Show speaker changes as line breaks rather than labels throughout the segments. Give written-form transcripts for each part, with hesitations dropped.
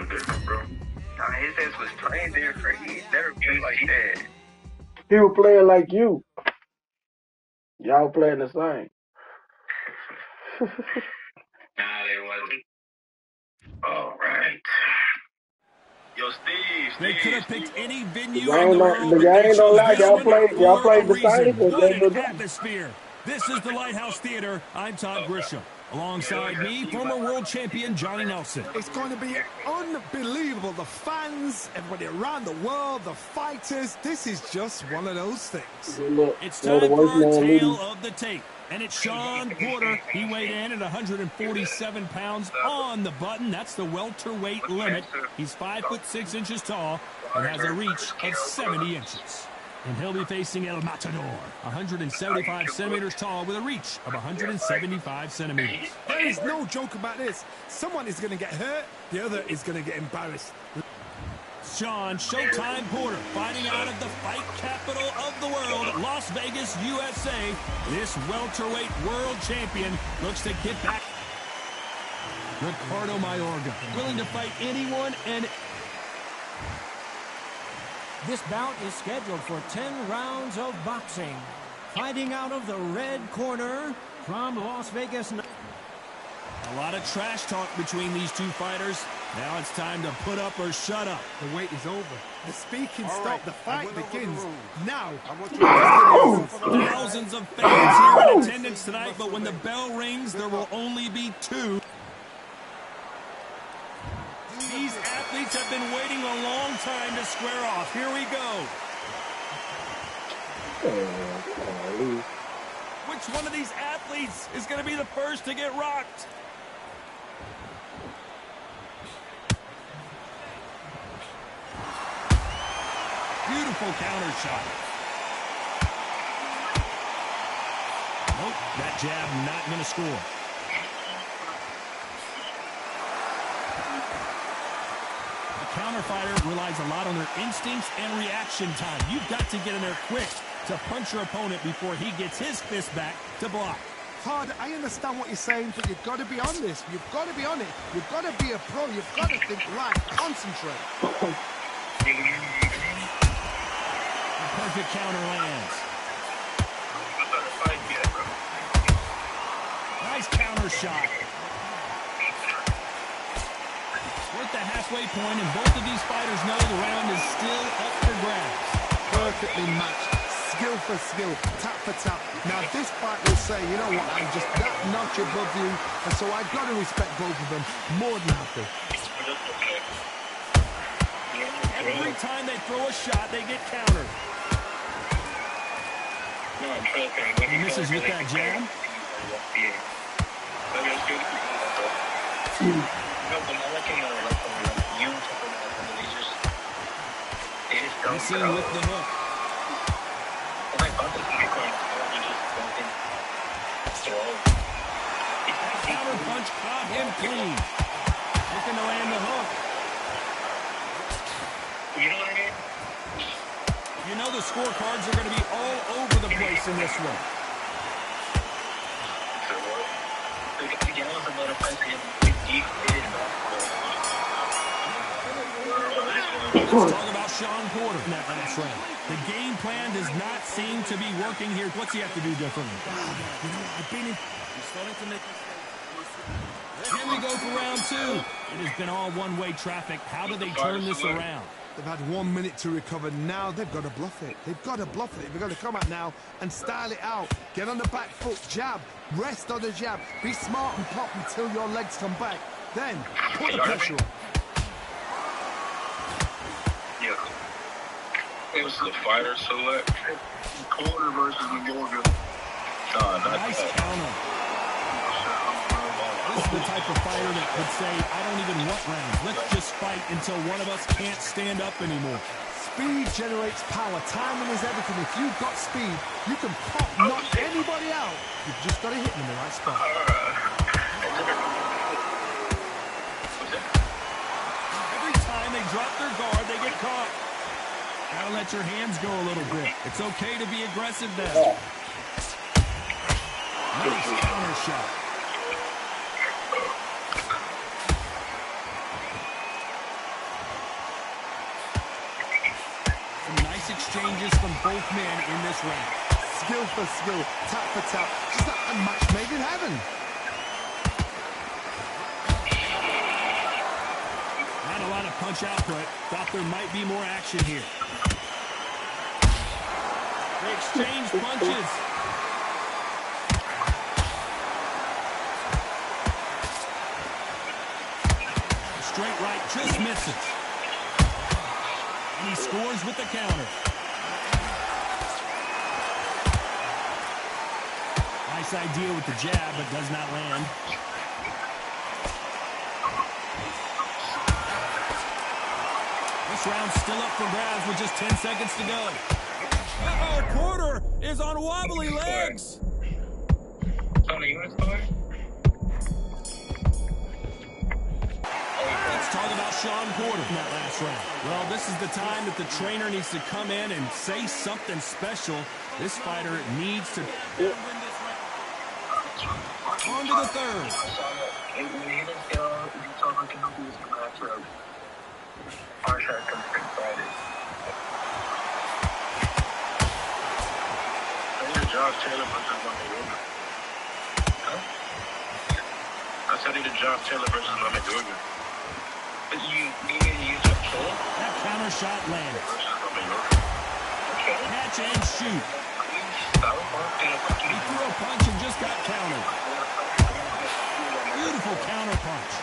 something different, bro. Nah, his ass was playing different. He never played like that.
He was playing like you. Y'all playing the same.
Nah, they wasn't. All right. Yo,
They could have picked any venue in the
The
world, but they
game don't
chose
lie.
this one
Y'all
for a
played the
reason.
same and
What
gave
an
it up.
atmosphere. This is the Lighthouse Theater. I'm Todd Grisham. Alongside me, former world champion Johnny Nelson.
It's going to be unbelievable. The fans, everybody around the world, the fighters. This is just one of those things.
It's
the
time for
worst
our
man
tale
leading.
of the tape. And it's Shawn Porter. He weighed in at 147 pounds on the button. That's the welterweight limit. He's 5'6" tall and has a reach of 70 inches. And he'll be facing El Matador, 175 centimeters tall with a reach of 175 centimeters.
There is no joke about this. Someone is going to get hurt, the other is going to get embarrassed.
Shawn Showtime Porter fighting out of the fight capital of the world, Las Vegas, USA. This welterweight world champion looks to get back. Ricardo Mayorga, willing to fight anyone and...
This bout is scheduled for 10 rounds of boxing. Fighting out of the red corner from Las Vegas.
A lot of trash talk between these two fighters. Now it's time to put up or shut up.
The wait is over. The speaking
All
stop.
right.
The fight begins now.
Thousands of fans here in attendance tonight, but when the bell rings, there will only be two. These athletes have been waiting a long time to square off. Here we go. Which one of these athletes is going to be the first to get rocked? Beautiful counter shot. Nope, that jab not going to score. The counter fighter relies a lot on their instincts and reaction time. You've got to get in there quick to punch your opponent before he gets his fist back to block.
Todd, I understand what you're saying, but you've got to be on this. You've got to be on it. You've got to be a pro. You've got to think right. Concentrate.
The perfect counter lands. Nice counter shot. We're at the halfway point, and both of these fighters know the round is still up for grabs.
Perfectly matched. Skill for skill, tap for tap. Now this fight will say, you know what, I'm just that notch above you, and so I've got to respect both of them more than happy.
Every time they throw a shot, they get countered. He misses with that jab. Missing with the hook. Counter punch caught him clean. Looking to land the hook.
You know what I mean?
You know the scorecards are going to be all over the place in this one. Let's talk about Shawn Porter in that last round. The game plan does not seem to be working here. What's he have to do differently?
You know, I've been in...
Here we go for round two. It has been all one-way traffic. How do they turn this around?
They've had 1 minute to recover. Now they've got to bluff it. They've got to bluff it. They've got to come out now and style it out. Get on the back foot, jab, rest on the jab. Be smart and pop until your legs come back. Then put the pressure on.
Yeah. It was the fighter select. Porter versus McGorgan. Nah, not
Nice
that.
counter. This is the type of fighter that would say, I don't even want rounds. Let's just fight until one of us can't stand up anymore.
Speed generates power. Timing is everything. If you've got speed, you can pop, knock anybody out. You've just got to hit them in the right spot.
Every time they drop their guard, they get caught. Gotta let your hands go a little bit. It's okay to be aggressive now. Nice counter shot. exchanges from both men in this round.
Skill for skill, tap for tap. Just like a match made in heaven.
Not a lot of punch output. Thought there might be more action here. They exchange punches. Straight right just misses. And he scores with the counter. Nice idea with the jab, but does not land. This round's still up for grabs with just 10 seconds to go. Uh-oh, Porter is on wobbly legs.
Tony, you want to start?
Let's talk about Shawn Porter in that last round. Well, this is the time that the trainer needs to come in and say something special. This fighter needs to win this round. On to the third.
Josh Taylor versus Lemmy Durgan. Huh? I said either Josh Taylor versus Lemmy Durgan. But you needed to use a pull?
That counter shot lands.
Versus Lemmy Durgan. Okay.
Catch and shoot. He threw a punch and just got countered. Beautiful counter punch.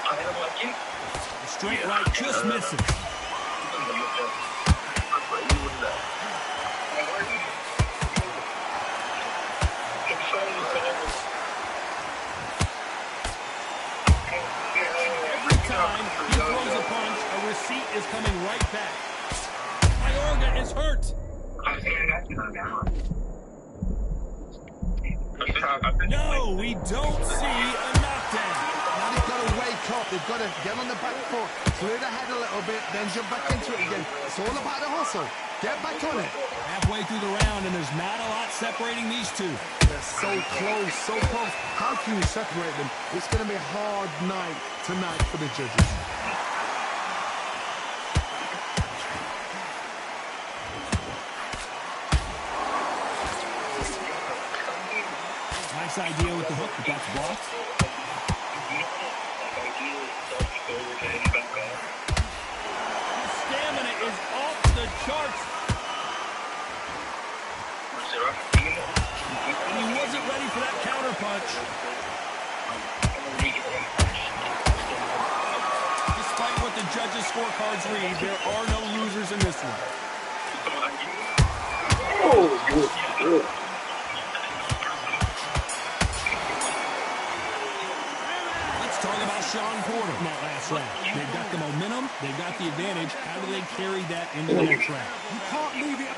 The straight right just misses. Every time he throws a punch, a receipt is coming right back. Mayorga is hurt. No, we don't see a knockdown.
Now they've got to wake up. They've got to get on the back foot, clear the head a little bit, then jump back into it again. It's all about the hustle. Get back on it.
Halfway through the round, and there's not a lot separating these two.
They're so close, so close. How can you separate them? It's going to be a hard night tonight for the judges.
Nice idea with the hook, but that's blocked. His stamina is off the charts. And he wasn't ready for that counter punch. Despite what the judges' scorecards read, there are no losers in this one.
Oh, good.
Let's talk about Shawn Porter in that last round. They've got the momentum, they've got the advantage. How do they carry that into the next round?
You can't leave it.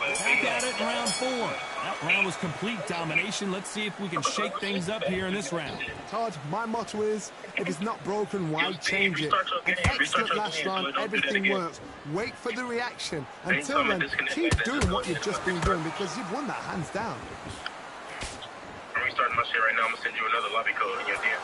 Back at it in round 4. That round was complete domination. Let's see if we can shake things up here in this round.
Todd, my motto is, if it's not broken, why change it? An excellent last round, everything works. Wait for the reaction. Until then, keep doing what you've just been doing because you've won that hands down.
I'm restarting my shit right now. I'm gonna send you another lobby code in your DM.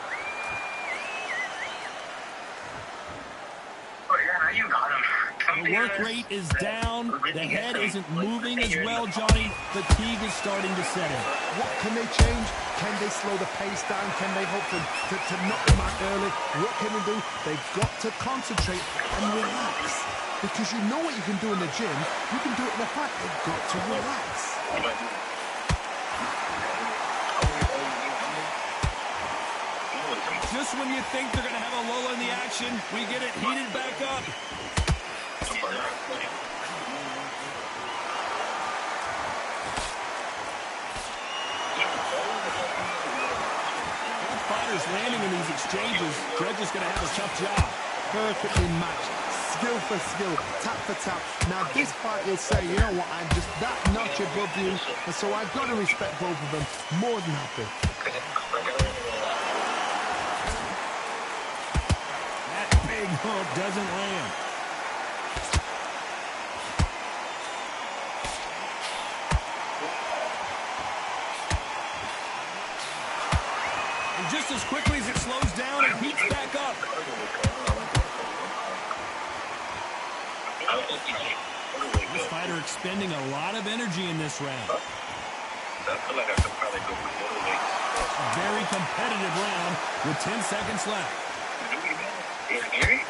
Oh yeah, you got him.
The work rate is down. The head isn't moving as well, Johnny. Fatigue is starting to set in.
What can they change? Can they slow the pace down? Can they hope to knock them out early? What can they do? They've got to concentrate and relax. Because you know what you can do in the gym. You can do it in the fight. They've got to relax.
Just when you think they're going to have a lull in the action, we get it heated back up. Both fighters landing in these exchanges. Judges going to have a tough job.
Perfectly matched. Skill for skill, tap for tap. Now this fight will say, you know what, I'm just that notch above you, and so I've got to respect both of them. More than happy.
That big hook doesn't land. And just as quickly as it slows down, it heats back up. expending a lot of energy in this round.
I feel like I could probably go with middleweight.
A very competitive round with 10 seconds left.
It's Gary?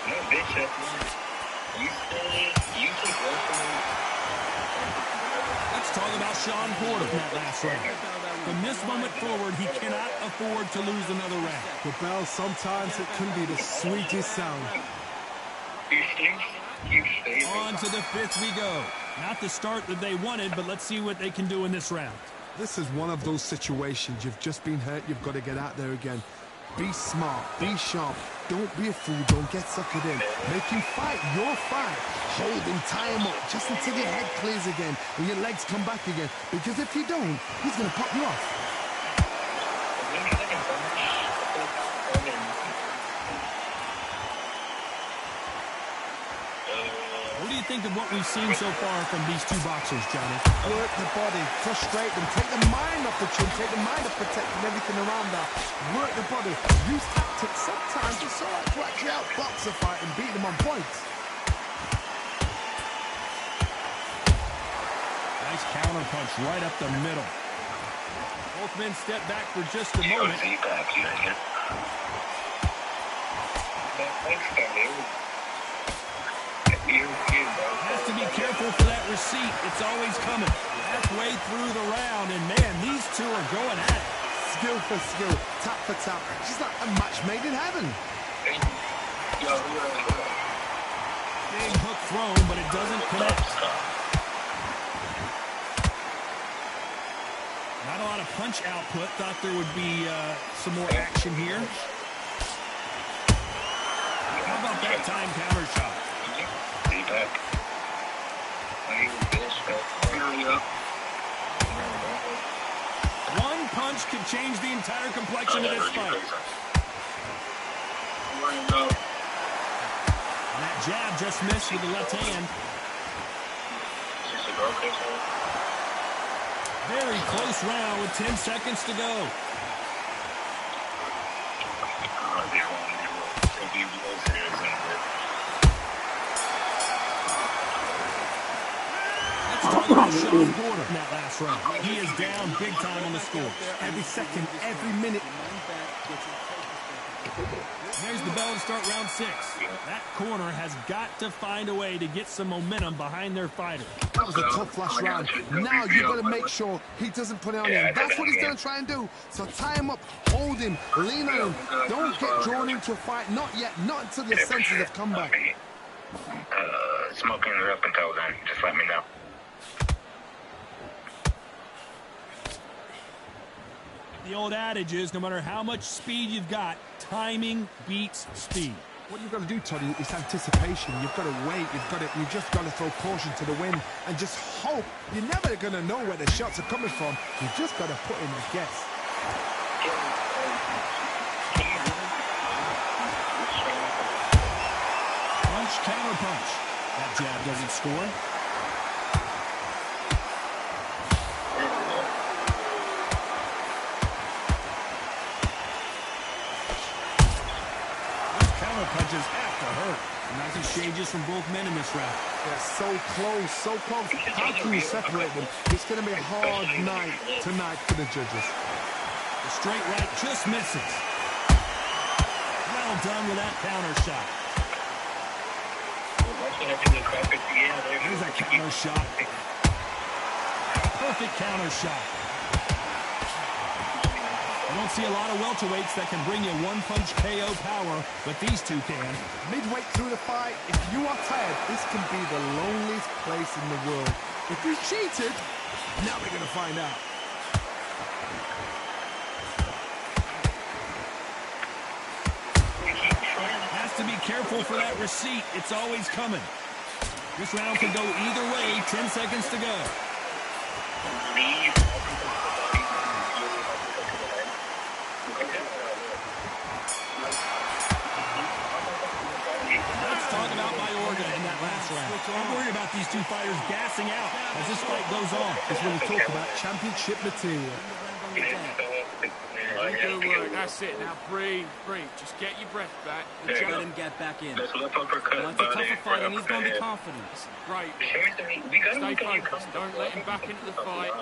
No, bitch, you keep wrestling.
Let's talk about Shawn Porter in that last round. From this moment forward, he cannot afford to lose another round.
The bell, sometimes it can be the sweetest sound.
On to the fifth we go. Not the start that they wanted, but let's see what they can do in this round.
This is one of those situations. You've just been hurt. You've got to get out there again. Be smart. Be sharp. Don't be a fool. Don't get suckered in. Make him fight your fight. Hold him, tie him up, just until your head clears again and your legs come back again. Because if you don't, he's going to pop you off.
What do you think of what we've seen so far from these two boxers, Johnny?
Work the body, frustrate them, take the mind off the chin, take the mind off protecting everything around that. Work the body, use tactics. Sometimes it's all right to actually outbox a fight and beat them on points.
Nice counter punch right up the middle. Both men step back for just a moment. Has to be careful for that receipt. It's always coming. Halfway through the round, and man, these two are going at it.
Skill for skill, tap for tap. She's like a match made in heaven.
Big hook thrown, but it doesn't connect. Not a lot of punch output. Thought there would be some more action here. How about that time counter shot? One punch could change the entire complexion of this fight. And that jab just missed with the left hand. Very close round with 10 seconds to go. Let's talk about Shawn Porter in that last round. He is down big time on the score.
Every second, every minute.
There's the bell to start round 6. That corner has got to find a way to get some momentum behind their fighter.
That was a tough last round. Now you've got to make sure he doesn't put it on you. And that's what he's going to try and do. So tie him up, hold him, lean on him. Don't get drawn into a fight. Not yet. Not until your senses have come back.
Smoking it up until then. Just let me know.
The old adage is, no matter how much speed you've got, timing beats speed.
What you've got to do, Toddy, is anticipation. You've got to wait. You've just got to throw caution to the wind and just hope. You're never going to know where the shots are coming from. You've just got to put in a guess.
Punch, counter punch. That jab doesn't score. Punches have to hurt. Nice exchanges from both men in this round.
They're so close, so close. How can you separate them? It's going to be a hard night tonight for the judges.
The straight right just misses. Well done with that counter shot. There's a counter shot. Perfect counter shot. You don't see a lot of welterweights that can bring you one-punch KO power, but these two can.
Midway through the fight, if you are tired, this can be the loneliest place in the world. If you cheated, now we're going to find out.
Has to be careful for that receipt. It's always coming. This round could go either way. 10 seconds to go. I'm worried about these two fighters gassing out as this fight goes on.
It's when we talk about championship material.
Good work. That's it. Now breathe. Just get your breath back.
There you
Let
go.
him get back in.
Nice left uppercut.
Now, it's a
body,
tougher fight,
right
and he's going to be
uppercut.
confident.
Great.
We got
Stay
him.
focused. Don't let him back into the fight.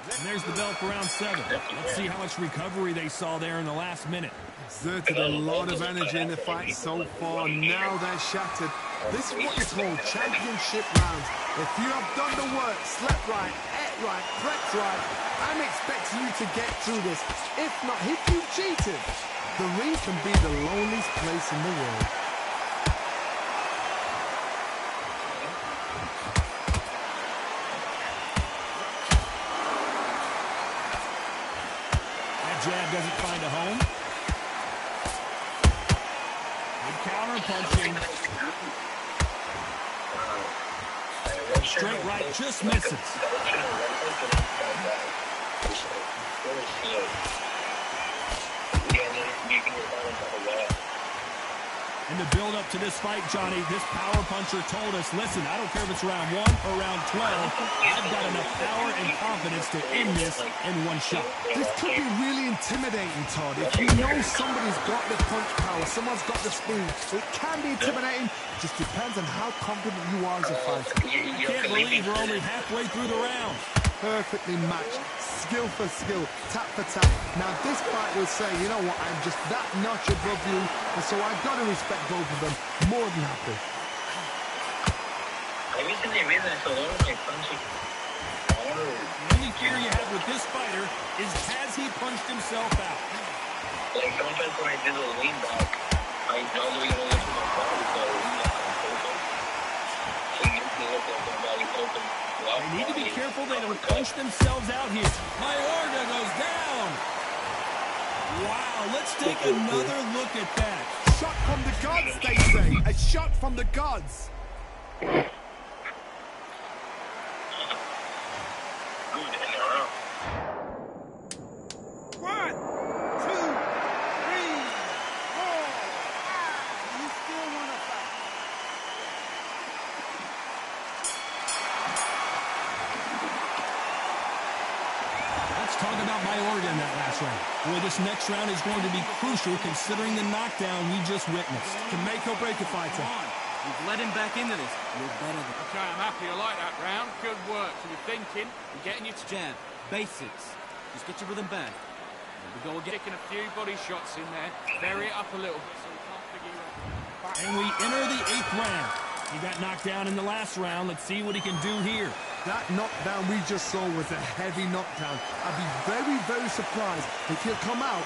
And there's the bell for round 7. Let's see how much recovery they saw there in the last minute.
Exerted a lot of energy in the fight so far. Now they're shattered. This is what you call championship rounds. If you have done the work, slept right, ate right, prepped right, I'm expecting you to get through this. If not, if you've cheated, the ring can be the loneliest place in the world.
That jab doesn't find a home. Good counter punching. Straight right just misses. And the build up to this fight, Johnny, this power puncher told us, listen, I don't care if it's round 1 or round 12, I've got enough power and confidence to end this in one shot.
This could be really intimidating, Todd. If you know somebody's got the punch power, someone's got the speed, it can be intimidating. It just depends on how confident you are as a fighter.
I can't believe we're only halfway through the round.
Perfectly matched, skill for skill, tap for tap. Now this fight will say, you know what, I'm just that notch above you, and so I've got to respect both of them more than happy.
The only fear you have with this fighter is has he punched himself out?
Like sometimes when I did a lean back, I know they're gonna lift my body, so it makes me look like my body's open.
They need to be careful they don't punch themselves out here. Mayorga goes down. Wow, let's take another look at that.
Shot from the gods, they say. A shot from the gods.
Let's talk about Mayorga in that last round. Boy, this next round is going to be crucial considering the knockdown we just witnessed.
Can make or break a fighter.
You've let him back into this. You're better than...
Okay, I'm happy. I like that round. Good work. So you're thinking, you're getting your
Jab, basics. Just get your rhythm back. There we go again.
Taking a few body shots in there. Vary it up a little bit so we can't figure out.
And we enter the 8th round. He got knocked down in the last round. Let's see what he can do here.
That knockdown we just saw was a heavy knockdown. I'd be very, very surprised if he'll come out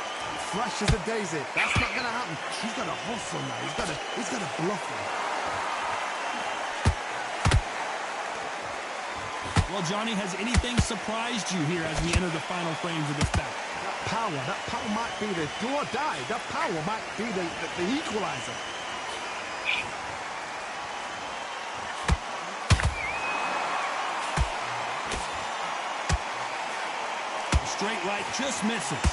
fresh as a daisy. That's not going to happen. He's got to hustle now. He's got to bluff him.
Well, Johnny, has anything surprised you here as we enter the final frames of this bout?
That power might be the do or die. That power might be the equalizer.
Straight right just misses.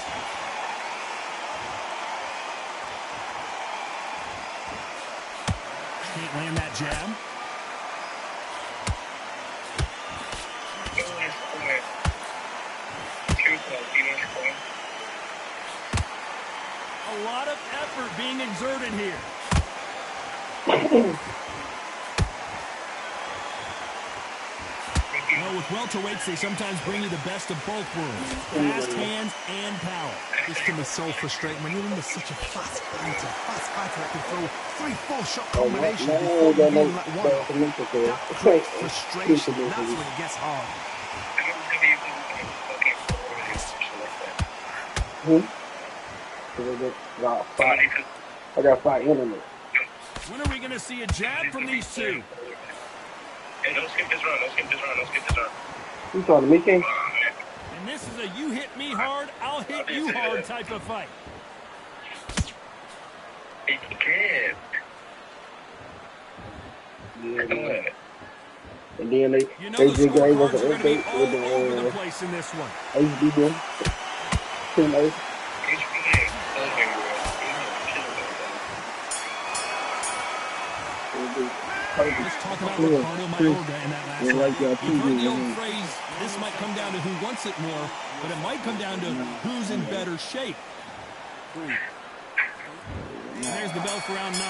Can't land that jab. A lot of effort being exerted here. You know, with welterweights, they sometimes bring you the best of both worlds. Fast hands and power.
This can be so frustrating when you're under such a fast fighter that can throw 3-4 shot combinations before you even let one off. That creates frustration. That's when it gets hard.
I got 5 enemies.
When are we going to see a jab from these two?
Hey, don't skip this round. Don't skip this round.
You talking to me, King?
And this is a you hit me hard, I'll hit you hard type of fight.
He can't.
Yeah. And then they
You know
they
the
just gave us
scorecards are
an
going to be
update
all
with
over the
the
place in this one.
HBM. 10-8.
Let's talk about Ricardo Mayorga in that last round. You've heard the old phrase, this might come down to who wants it more. but it might come down to who's in better shape. And there's the bell for round 9.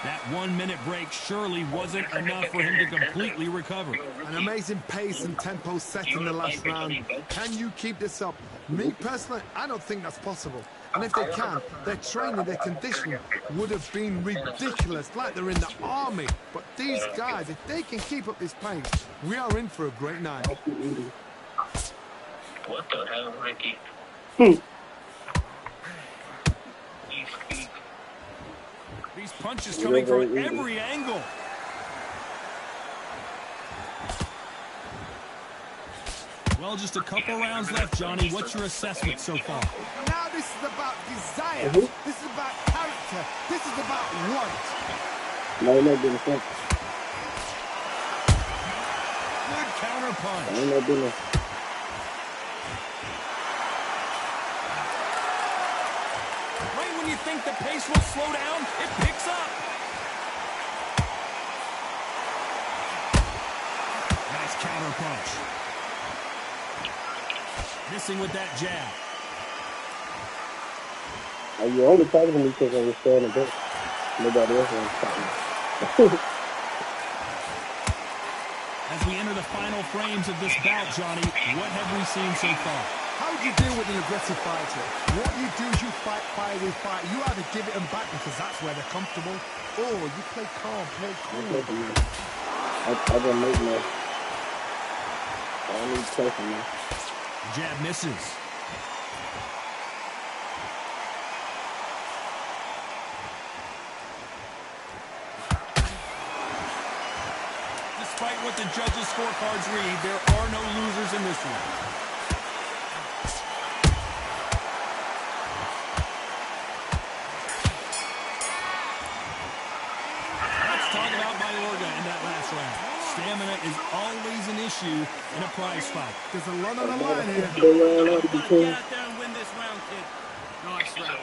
That 1-minute break surely wasn't enough for him to completely recover.
An amazing pace and tempo set in the last round. Can you keep this up? Me, personally, I don't think that's possible. And if they can, their training, their conditioning would have been ridiculous, like they're in the army. But these guys, if they can keep up this pace, we are in for a great night.
What the hell, Ricky?
These punches coming from every angle. Well, just a couple rounds left, Johnny. What's your assessment so far?
Now this is about desire. This is about character. This is about want.
No, no business.
Good counter punch.
No business.
Right when you think the pace will slow down, it picks up. Nice counter punch. Missing with that jab.
You only talking to me because I was standing there. Nobody else was talking.
As we enter the final frames of this bout, Johnny, what have we seen so far?
How do you deal with an aggressive fighter? What you do is you fight fire with fire. You either give it them back because that's where they're comfortable, or you play calm, play cool.
I don't make no. I don't need to play for me.
Jab misses. Despite what the judges' scorecards read, there are no losers in this one. Let's talk about Mayorga in that last round. Stamina is always an issue in a prize fight.
There's a lot on the line here.
Get out there and win this round, kid. Nice round.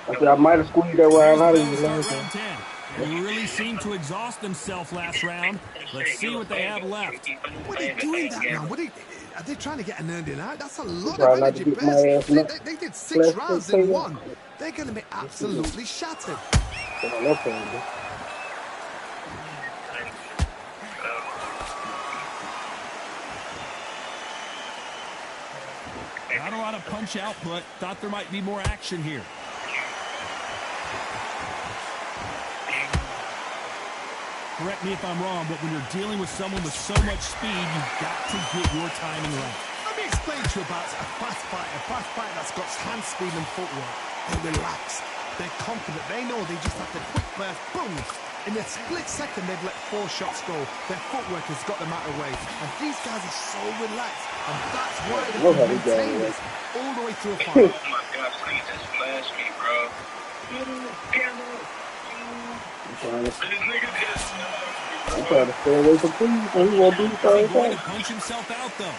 I said I might have squeezed that round out of you
Start
last time.
round 10. They really seemed to exhaust themselves last round. Let's see what they have left.
What are they doing that now? Are they trying to get an earning out? That's a lot
Trying
of
not to
energy.
get my ass
They,
knocked.
they did 6
Let's
rounds
take
in
it.
one. They're going to be absolutely shattered.
No problem.
Not a lot of punch output. Thought there might be more action here. Correct me if I'm wrong, but when you're dealing with someone with so much speed, you've got to get your timing right.
Let me explain to you about a fast fighter that's got hand speed and footwork. They're relaxed. They're confident. They know they just have to quick burst, boom. In a split second, they've let 4 shots go. Their footwork has got them out of the way. And these guys are so relaxed. And that's why they
Love how
can
they get
maintain
away.
this all the way through a
Oh
fight.
my God, please just flash me, bro.
I'm trying to stay away from things, and he won't do the same
He's going
thing.
to punch himself out, though.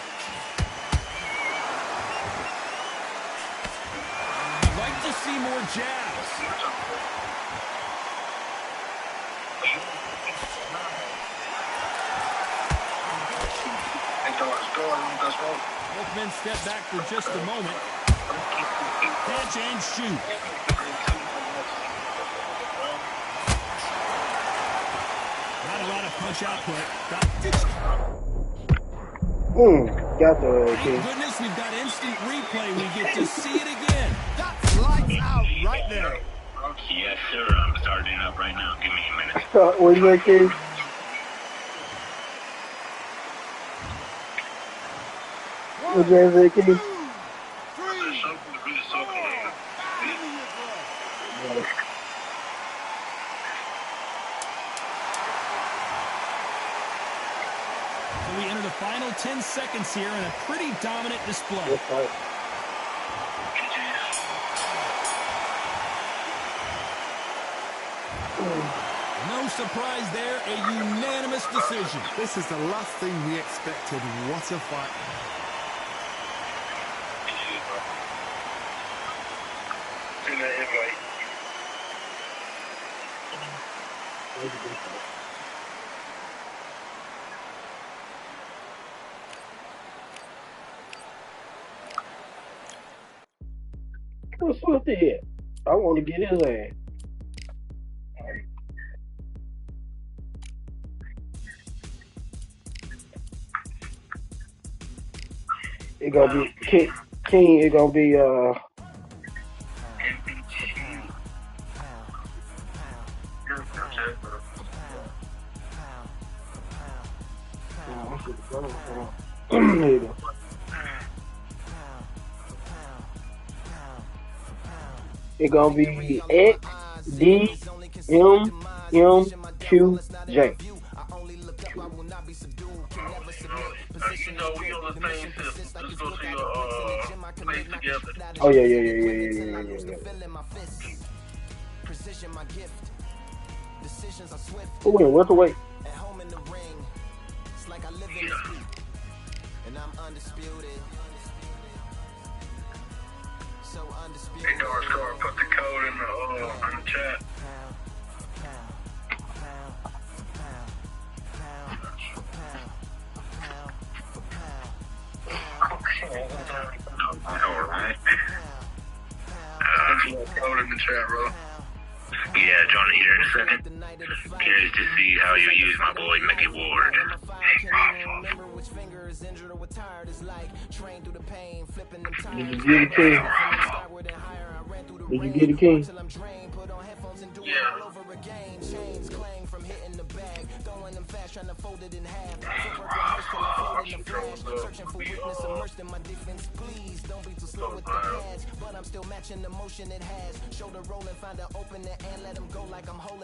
I'd like to see more jabs. Both men step back for just a moment. Catch and shoot. Not a lot of punch output.
Got the
Thank goodness we've got instant replay. We get to see it again.
That's lights out right there.
Yes, sir. I'm starting up right now. Give me a minute.
Where's that kid? Where's that kid?
2, 3.
So we enter the final 10 seconds here in a pretty dominant display.
That's right.
No surprise there, a unanimous decision.
This is the last thing we expected. What a fight.
Send that invite.
What's Swift at? I want to get his ass. It gonna be King. It gonna be Here you go. It gonna be X D M M Q J.
You know, we on the same system. Let's go to your place together.
Oh yeah. Who win? What's the weight?
Hey, Dark, put the code in the chat. All right. Code in the chat, bro. Yeah, Johnny here in a second. Curious to see how you use my boy Mickey Ward.
Did you get a king? Did you get a king?
Yeah.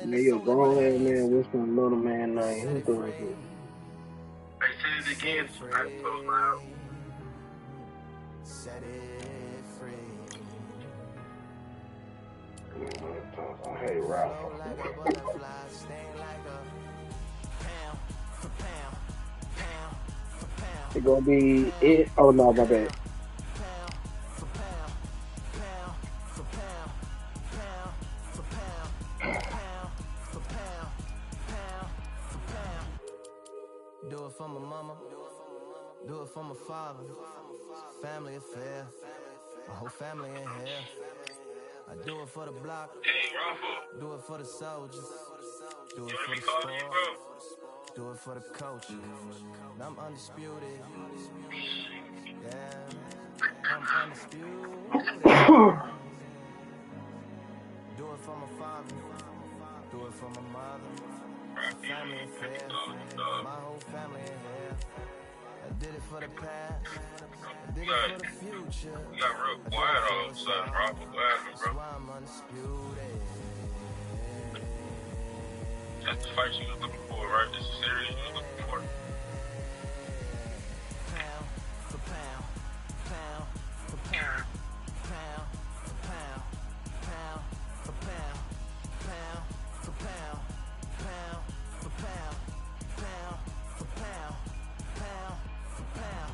Man, you're a grown ass man whispering a little man name. Who does it?
Hey, say it again. I'm so loud.
Set it free.
Hey, Ralph. It's gonna be it. Oh no, my bad.
Do it for my mama. Do it for my father. Family affair. My whole family in here. I do it for the block.
Hey, Rafa.
Do it for the soldiers. Do it
You
for
let me
the
call you,
sport.
bro.
Do it for the coach. I'm undisputed. Yeah. I'm undisputed. Do it for my father. Do it for my mother. Family affair. My whole family in here. I did it for the past. I did it for the future.
You got real quiet all of a sudden, Rafa. What happened,
That's
bro?
why I'm undisputed.
That's the fight you was looking for, right? This is serious you was looking for.
Pound for pound, pound for pound, pound for pound, pound for pound, pound for pound, pound for pound, pound for pound, pound for pound.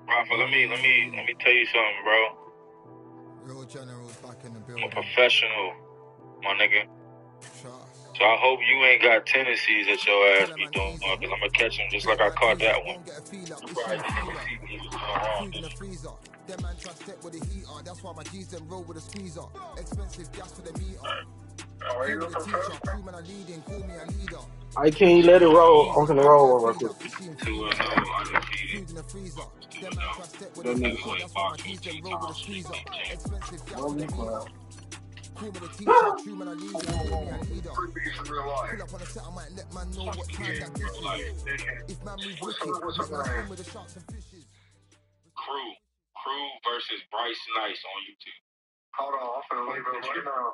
Rafa, let me tell you something, bro.
Real generals back in the
I'm a
building.
professional, my nigga.
Trust.
So I hope you ain't got tendencies that your ass be doing, because I'm gonna catch him just like I caught that one. You probably didn't see what he was doing wrong,
Food in the
did you?
freezer. Them man try to step with the heater. That's why my G's them roll with a squeezer. Expensive gas for the meter.
Oh, are you
With the
looking
teacher.
for?
True man are leading. Call me a leader.
I can't let it roll. I'm gonna roll real quick.
2-0 undefeated.
Food in the freezer. Them
2-0.
man try to step with
That
the
nigga
heater.
Heavyweight
That's why my
boxing
G's them
15
roll with a
times
squeezer.
15.
Expensive gas for
Roll
the
this
meter.
one out.
Call me the teacher. True man are leading. Call me a leader.
Free beats in real life.
Pull up on the set, I might let man know what time
Yeah,
that
bro,
this is.
like,
If man move
what's
wicked,
up, what's up,
let man
man?
swim with the sharks and fishes.
Crew versus Bryce Nice on YouTube. Hold on, I'm finna leave it right now.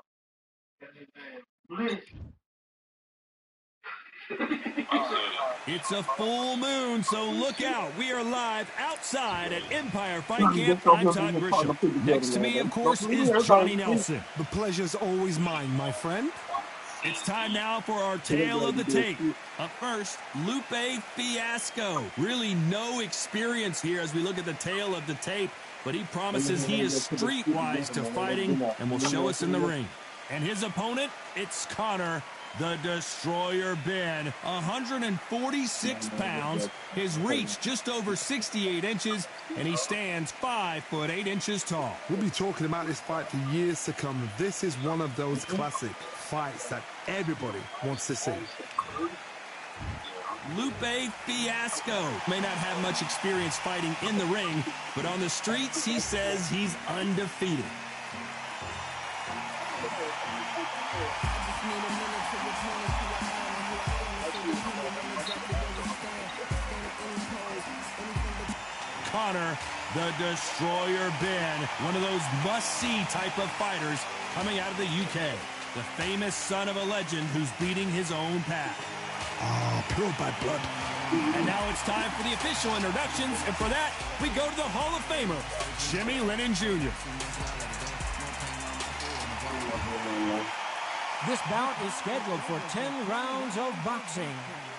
It's a full moon, so look out. We are live outside at Empire Fight Camp. I'm Todd Grisham. Next to me, of course, is Johnny Nelson.
The pleasure's always mine, my friend.
It's time now for our tale of the tape. Up first, Lupe Fiasco. Really no experience here as we look at the tale of the tape, but he promises he is streetwise to fighting and will show us in the ring. And his opponent, it's Conor the Destroyer Ben, 146 pounds, his reach just over 68 inches, and he stands 5 foot 8 inches tall.
We'll be talking about this fight for years to come. This is one of those classic fights that everybody wants to see.
Lupe Fiasco may not have much experience fighting in the ring, but on the streets, he says he's undefeated. Conor the Destroyer Ben, one of those must-see type of fighters coming out of the UK. The famous son of a legend who's beating his own path.
Oh, pure bad blood.
And now it's time for the official introductions, and for that, we go to the Hall of Famer, Jimmy Lennon Jr.
This bout is scheduled for 10 rounds of boxing.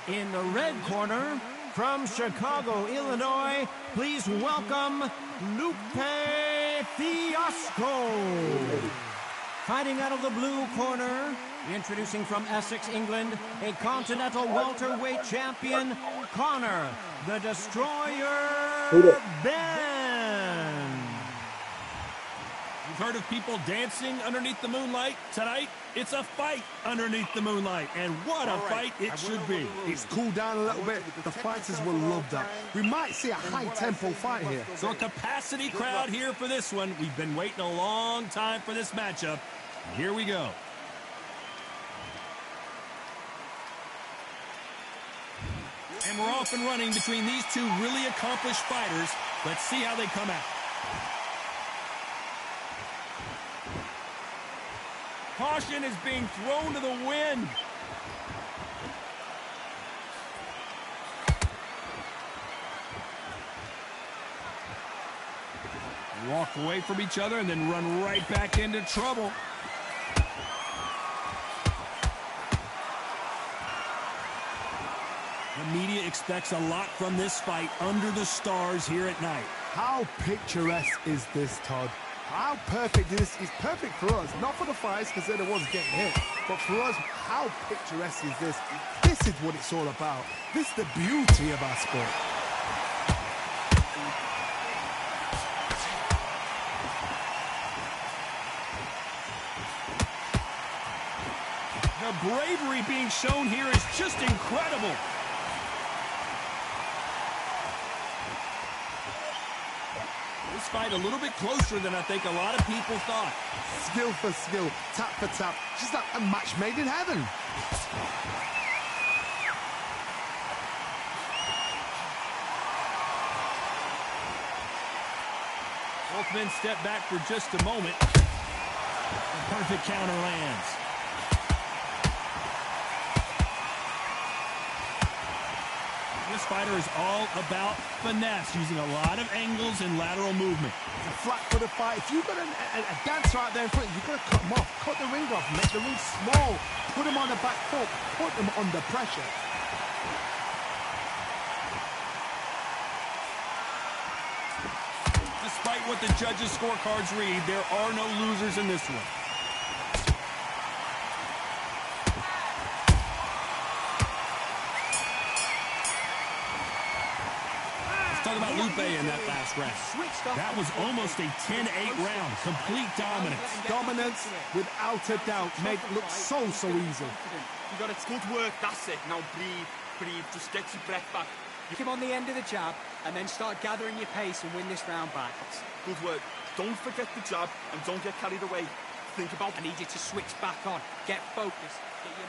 In the red corner, from Chicago, Illinois, please welcome Lupe Fiasco. Fighting out of the blue corner, introducing from Essex, England, a continental welterweight champion, Conor the Destroyer Ben.
You've heard of people dancing underneath the moonlight? Tonight, it's a fight underneath the moonlight, and what a fight it should be.
It's cooled down a little bit. The fighters will love that. We might see a high-tempo fight here.
So a capacity crowd here for this one. We've been waiting a long time for this matchup. Here we go. And we're off and running between these two really accomplished fighters. Let's see how they come out. Caution is being thrown to the wind. Walk away from each other and then run right back into trouble. The media expects a lot from this fight under the stars here at night.
How picturesque is this, Todd? How perfect is this? It's perfect for us, not for the fighters because they're the ones getting hit, but for us, how picturesque is this? This is what it's all about. This is the beauty of our sport.
The bravery being shown here is just incredible. This fight a little bit closer than I think a lot of people thought.
Skill for skill, tap for tap, just like a match made in heaven.
Both men step back for just a moment. A perfect counter lands. This fighter is all about finesse, using a lot of angles and lateral movement.
It's a flat-footed fight. If you've got a dancer out there in front, you've got to cut him off. Cut the ring off, make the ring small. Put him on the back foot. Put him under pressure.
Despite what the judges' scorecards read, there are no losers in this one. Talk about Lupe in that last round. That was almost a 10-8 round. Complete dominance.
Dominance, without a doubt, made it look so easy.
You got it. Good work. That's it. Now breathe. Just get your breath back.
You come on the end of the jab and then start gathering your pace and win this round back.
Good work. Don't forget the jab and don't get carried away. Think about.
I need you to switch back on. Get focused. Get your...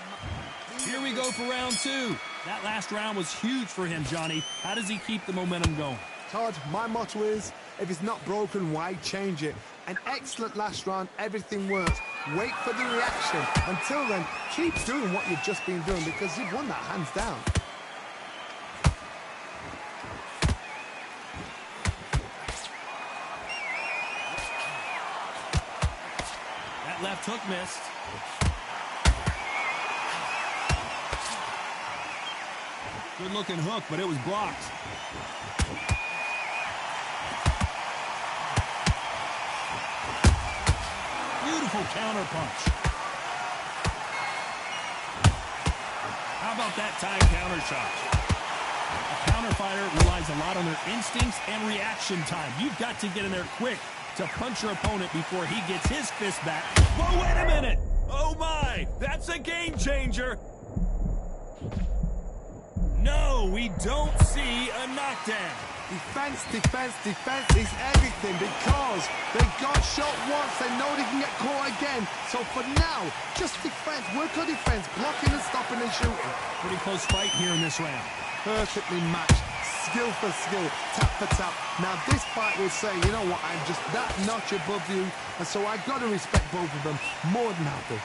Here we go for round two. That last round was huge for him, Johnny. How does he keep the momentum going?
Todd, my motto is, if it's not broken, why change it? An excellent last round, everything works. Wait for the reaction. Until then, keep doing what you've just been doing because you've won that hands down.
That left hook missed. Good-looking hook, but it was blocked. Beautiful counter punch. How about that time counter shot? A counter fighter relies a lot on their instincts and reaction time. You've got to get in there quick to punch your opponent before he gets his fist back. Whoa, wait a minute! Oh my, that's a game changer. No, we don't see a knockdown.
Defense, defense, defense is everything because they got shot once. They know they can get caught again. So for now, just defense. Work on defense, blocking and stopping and shooting.
Pretty close fight here in this round.
Perfectly matched. Skill for skill, tap for tap. Now this fight will say, you know what, I'm just that notch above you. And so I've got to respect both of them more than happy.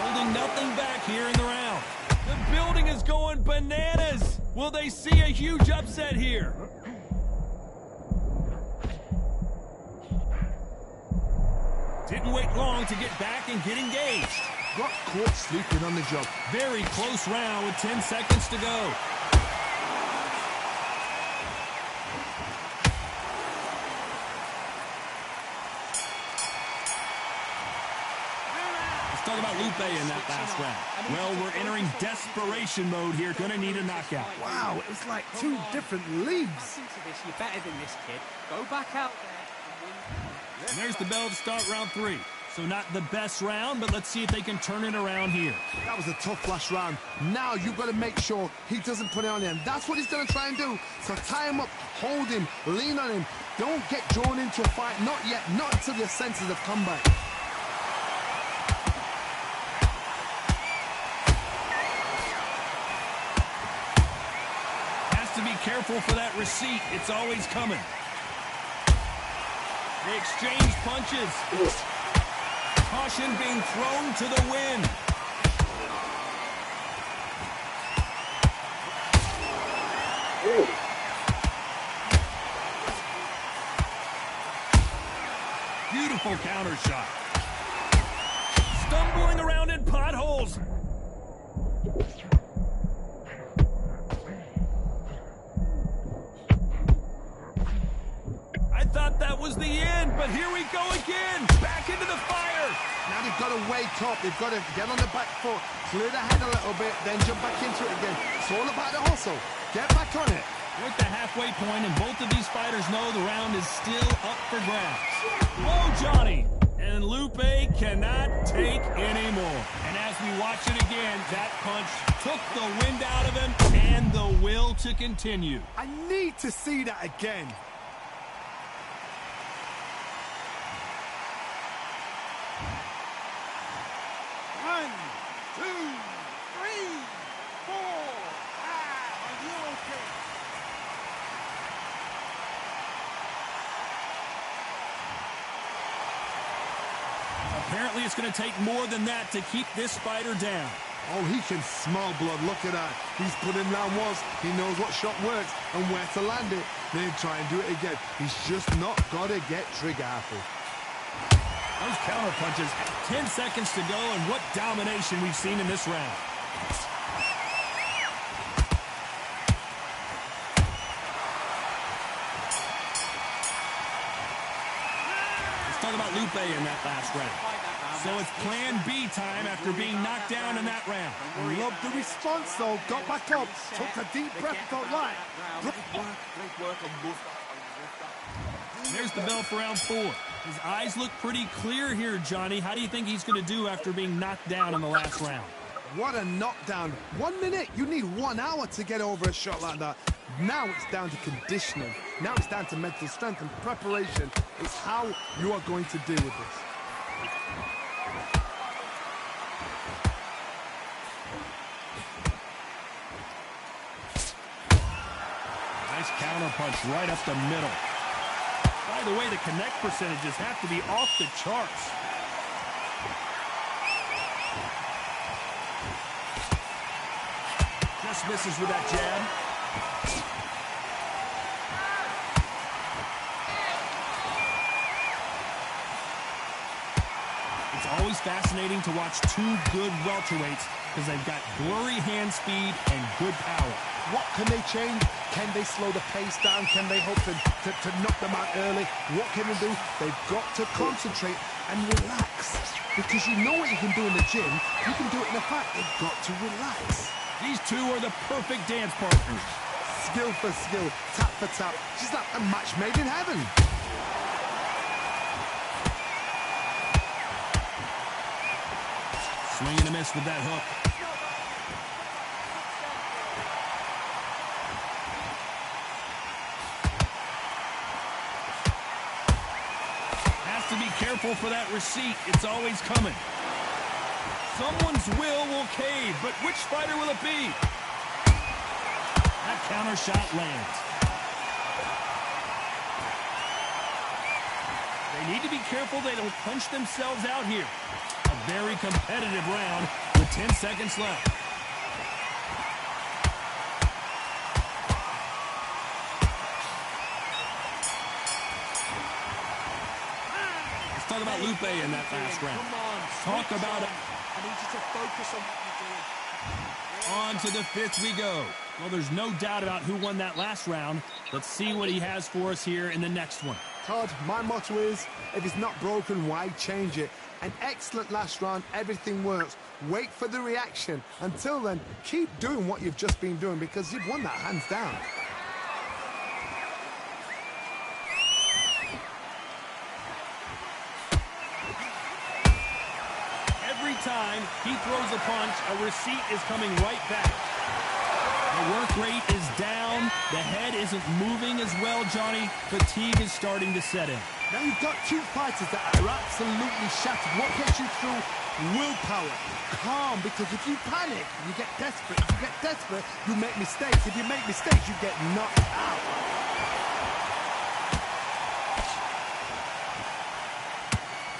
Holding nothing back here in the round. The building is going bananas. Will they see a huge upset here? Didn't wait long to get back and get engaged.
Got caught sleeping on the job.
Very close round with 10 seconds to go. Talk about Lupe in that last round. Well, we're entering desperation mode here. Gonna need a knockout.
Wow, it's like two different leagues.
You're better than this kid. Go back out there.
And there's the bell to start round 3. So not the best round, but let's see if they can turn it around here.
That was a tough last round. Now you've got to make sure he doesn't put it on him. That's what he's going to try and do. So tie him up, hold him, lean on him. Don't get drawn into a fight. Not yet. Not until your senses have come back.
Be careful for that receipt. It's always coming. They exchange punches. Caution being thrown to the wind. Beautiful counter shot. Stumbling around in potholes. Thought that was the end, but here we go again. Back into the fire.
Now they've got to wake up. They've got to get on the back foot, clear the head a little bit, then jump back into it again. It's all about the hustle. Get back on it.
We're at the halfway point, and both of these fighters know the round is still up for grabs. Whoa, Johnny. And Lupe cannot take anymore. And as we watch it again, that punch took the wind out of him and the will to continue.
I need to see that again.
Apparently it's going to take more than that to keep this fighter down.
Oh, he can smell blood. Look at that. He's put him down once. He knows what shot works and where to land it. Then try and do it again. He's just not got to get trigger happy.
Those counter punches. 10 seconds to go, and what domination we've seen in this round. Talk about Lupe in that last round. So it's plan B time after being knocked down in that round.
Love the response, though. Got back up. Took a deep breath. Got right.
There's the bell for round 4. His eyes look pretty clear here, Johnny. How do you think he's going to do after being knocked down in the last round?
What a knockdown. 1 minute. You need 1 hour to get over a shot like that. Now it's down to conditioning. Now it's down to mental strength and preparation. It's how you are going to deal with this.
Nice counter punch right up the middle. By the way, the connect percentages have to be off the charts. Just misses with that jab. It's always fascinating to watch two good welterweights because they've got blurry hand speed and good power.
What can they change? Can they slow the pace down? Can they hope to knock them out early? What can they do? They've got to concentrate and relax. Because you know what you can do in the gym, you can do it in the fight. They've got to relax.
These two are the perfect dance partners.
Skill for skill, tap for tap. She's like a match made in heaven.
Swing and a miss with that hook. Has to be careful for that receipt. It's always coming. Someone's will cave, but which fighter will it be? That counter shot lands. They need to be careful they don't punch themselves out here. A very competitive round with 10 seconds left. Let's talk about Lupe in that last round. Talk about it.
I need you to focus on what you're doing.
On to the fifth we go. Well, there's no doubt about who won that last round. Let's see what he has for us here in the next one.
Todd, my motto is, if it's not broken, why change it? An excellent last round, everything works. Wait for the reaction. Until then, keep doing what you've just been doing because you've won that hands down.
Every time he throws a punch, a receipt is coming right back. The work rate is down. The head isn't moving as well, Johnny. Fatigue is starting to set in.
Now you've got two fighters that are absolutely shattered. What gets you through? Willpower. Calm, because if you panic, you get desperate. If you get desperate, you make mistakes. If you make mistakes, you get knocked out.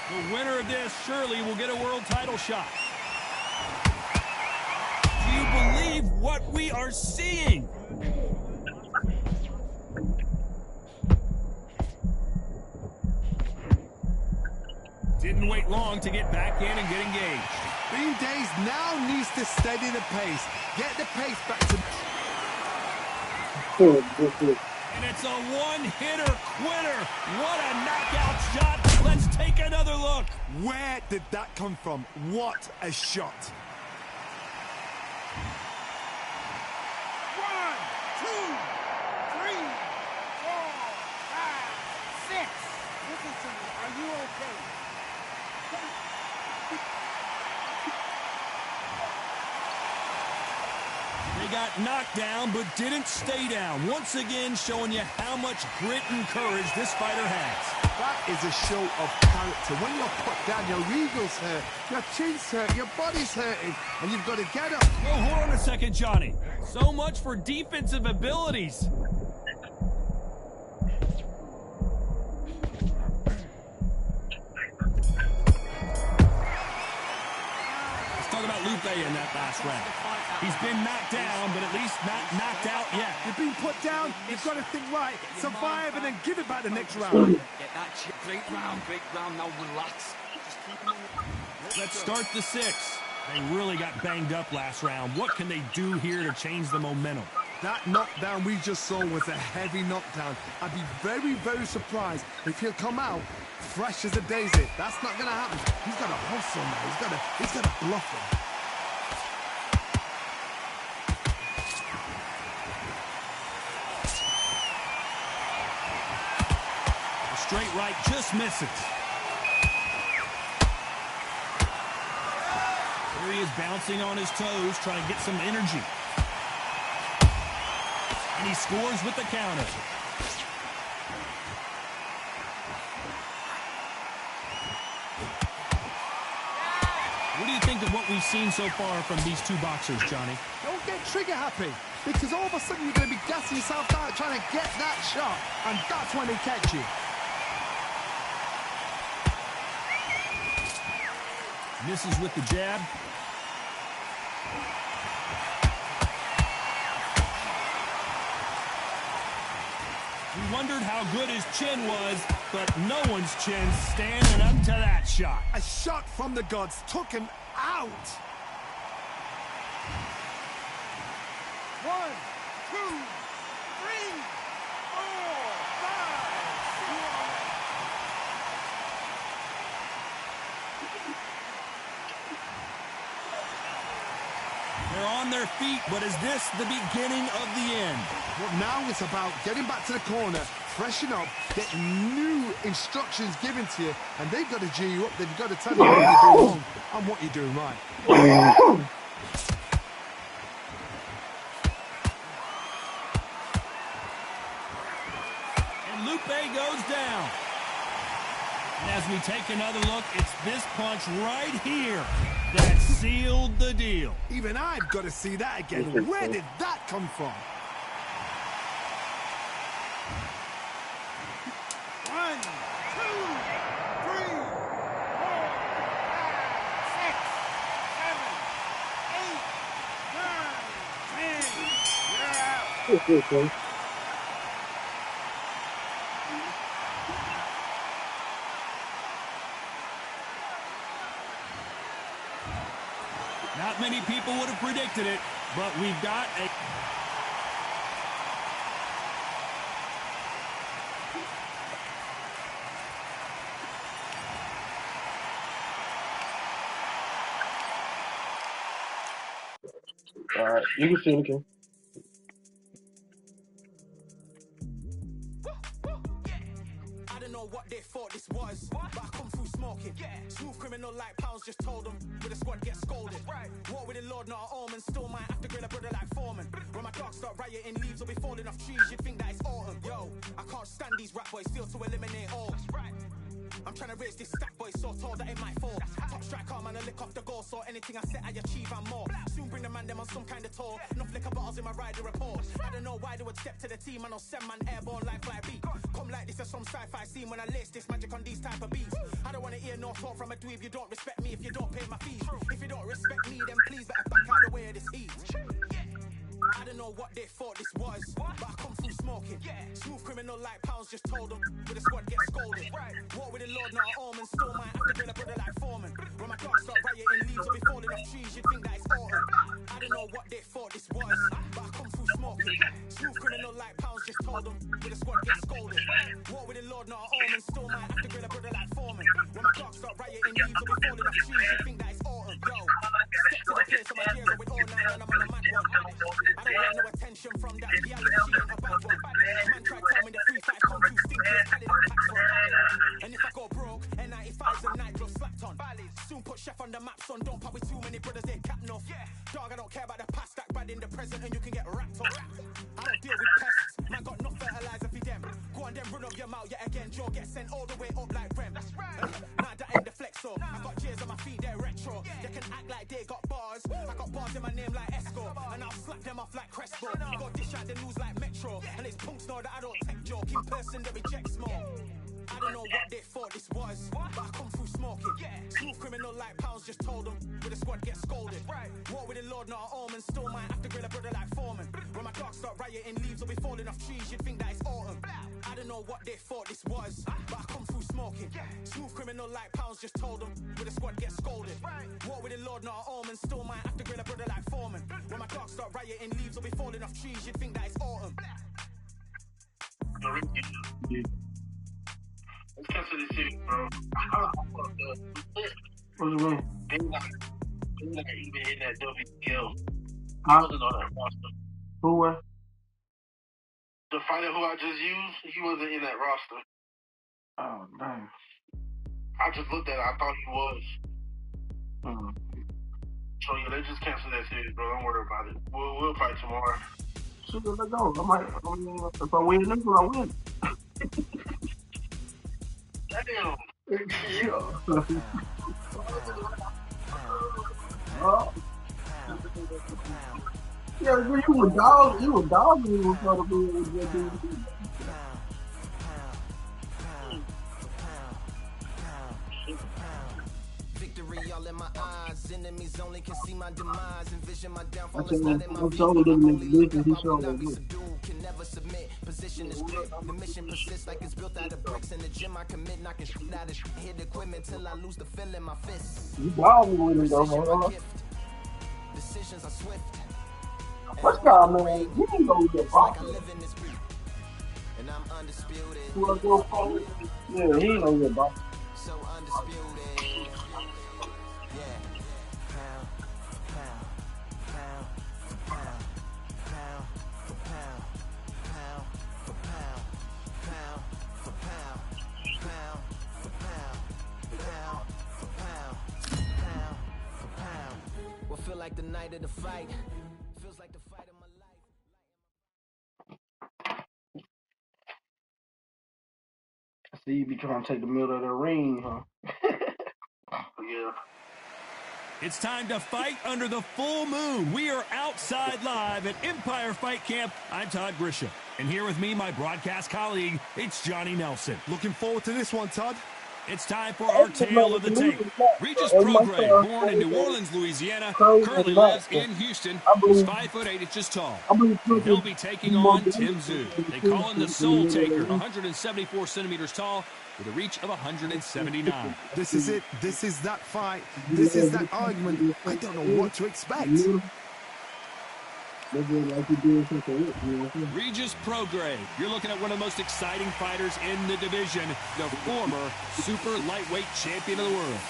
The winner of this surely will get a world title shot. Do you believe what we are seeing? Didn't wait long to get back in and get engaged.
Bean Days now needs to steady the pace. Get the pace back to...
And it's a one-hitter quitter. What a knockout shot. Let's take another look.
Where did that come from? What a shot.
1, 2, 3, 4, 5, 6. Listen to me. Are you okay?
They got knocked down, but didn't stay down. Once again, showing you how much grit and courage this fighter has.
That is a show of character. When you're put down, your eagle's hurt, your chin's hurt, your body's hurting, and you've got to get up.
Oh, hold on a second, Johnny. So much for defensive abilities. About Lupe in that last round. He's been knocked down, but at least not knocked out yet.
You've been put down, you've got to think right, survive, and then give it back the next round.
Get that chip. Big round, now relax.
Let's start the sixth. They really got banged up last round. What can they do here to change the momentum?
That knockdown we just saw was a heavy knockdown. I'd be very, very surprised if he'll come out fresh as a daisy. That's not going to happen. He's got to hustle now. He's got to bluff him.
The straight right just misses. Here he is bouncing on his toes, trying to get some energy. And he scores with the counter. What do you think of what we've seen so far from these two boxers, Johnny?
Don't get trigger happy, because all of a sudden you're going to be gassing yourself out trying to get that shot, and that's when they catch you.
Misses with the jab. wondered how good his chin was, but no one's chin standing up to that shot.
A shot from the gods took him out.
1, 2, 3, 4, 5, 6.
They're on their feet, but is this the beginning of the end?
Well, now it's about getting back to the corner, freshen up, get new instructions given to you, and they've got to G you up. They've got to tell you what you're doing wrong and what you're doing right.
And Lupe goes down. And as we take another look, it's this punch right here that sealed the deal.
Even I've got to see that again. Where did that come from?
1, 2, 3, 4, 5, 6, 7, 8, 9, 10. You're out.
Not many people would have predicted it, but we've got a...
All right, you can see it again.
I don't know what they thought this was, but I come through smoking. Smooth criminal like pounds, just told them with a squad get scolded. War with the Lord, not an omen. Still might have to grill a brother like Foreman. When my dogs start rioting, leaves will be falling off trees. You'd think that it's autumn. Yo, I can't stand these rap boys, feel to eliminate all. I'm trying to raise this stack boy so tall that it might fall. Top striker, man, I lick off the goal, so anything I set I achieve and more. Soon bring the man them on some kind of tour. Enough liquor bottles in my rider report. I don't know why they would step to the team and I'll send man airborne like fly beat. Come like this as some sci-fi scene when I lace this magic on these type of beats. I don't want to hear no talk from a dweeb. You don't respect me if you don't pay my fees. If you don't respect me, then please better back out the way of this heat. I don't know what they thought this was, but I come through smoking. Smooth criminal like pounds, just told them with a squad get scolded. War with the Lord, not an omen. Still might have to grill a brother like Foreman. When my dogs start rioting, leaves will be falling off trees. You'd think that it's autumn. I don't know what they thought this was, but I come through smoking. Smooth criminal like pounds, just told them with a squad get scolded. War with the Lord, not an omen. Still might have to grill a brother like Foreman. When my dogs start rioting, leaves will be falling off trees. You'd think that it's autumn. Yo, step to the place of my gear with all nine and I'm on a mad one. I don't want no attention from that reality, she ain't a bad one. Man try to tell me the 3-5 come too stinky, carry that pack from. And if I go broke, N95s and nightclubs slapped on. Soon put Chef on the map, son, don't pop with too many brothers, they cap enough. Dog, I don't care about the past, that bad in the present and you can get wrapped up. I don't deal with pests, man got no fertilizer for them. Go on then, run up your mouth yet again, Joe get sent all the way up like Rem. Nah, that ain't the flex, so I got J's on my feet, they're retro. They can act like they got bars, I got bars in my name like Esco. And I'll slap them off like Crespo. Go dish out the news like Metro. And it's punks know that I don't tech joke. In person that rejects more. I don't know what they thought this was, but I come through smoking. Smooth criminal like pounds, just told them with a squad get scolded. War with the Lord, not an omen. Still might have to grill a brother like Foreman. When my dogs start rioting, leaves will be falling off trees. You'd think that it's autumn. I don't know what they thought this was, but I come through smoking. Smooth criminal like pounds, just told them with a squad get scolded. War with the Lord, not an omen. Still might have to grill a brother like Foreman. When my dogs start rioting, leaves will be falling off trees. You'd think that it's autumn.
Let's cancel this series, bro.
What do you mean?
They not even in that WPL.
Huh?
I wasn't on that roster.
Who were?
The fighter who I just used, he wasn't in that roster.
Oh, dang.
I just looked at it. I thought he was.
Mm.
So, yeah, they just canceled that series, bro. Don't worry about it. We'll fight tomorrow.
Shit, let's go. If I win this one, I win.
Damn.
Yeah, you were dog. You were dog. You were trying to be with your dude.
Victory all in my eyes. Enemies only can see my demise. Envision my downfall.
I'm showing them the business. He's showing them.
can never submit. Position is grip. The mission persists like it's built out of bricks. In the gym, I commit, knocking shit out of hit equipment till I lose the feel in my fists.
You ball me with him, though,
Precision,
hold
my
on.
gift. Decisions are swift.
What's up, man? You ain't gonna get
It's like I
ball.
live in this beat. And I'm undisputed.
You wanna go forward? Yeah, he ain't gonna get ball.
So undisputed. Yeah. Pound for pound. Pound for pound. Pound for pound. Pound for pound. Pound for pound. Pound for pound. Pound for pound. Pound for pound. What feel like the night of the fight? Feels like the fight of my life.
I see you be trying to take the middle of the ring, huh?
Yeah.
It's time to fight under the full moon. We are outside live at Empire Fight Camp. I'm Todd Grisham. And here with me, my broadcast colleague, it's Johnny Nelson.
Looking forward to this one, Todd.
It's time for our tale of the tape. Regis Prograis, born in New Orleans, Louisiana, currently lives in Houston. He's 5'8" inches tall. And he'll be taking on Tim Tszyu. They call him the Soul Taker, 174 centimeters tall, with a reach of 179.
This is it. This is that fight. This is that argument. I don't know what to expect.
Regis Prograis, you're looking at one of the most exciting fighters in the division, the former super lightweight champion of the world.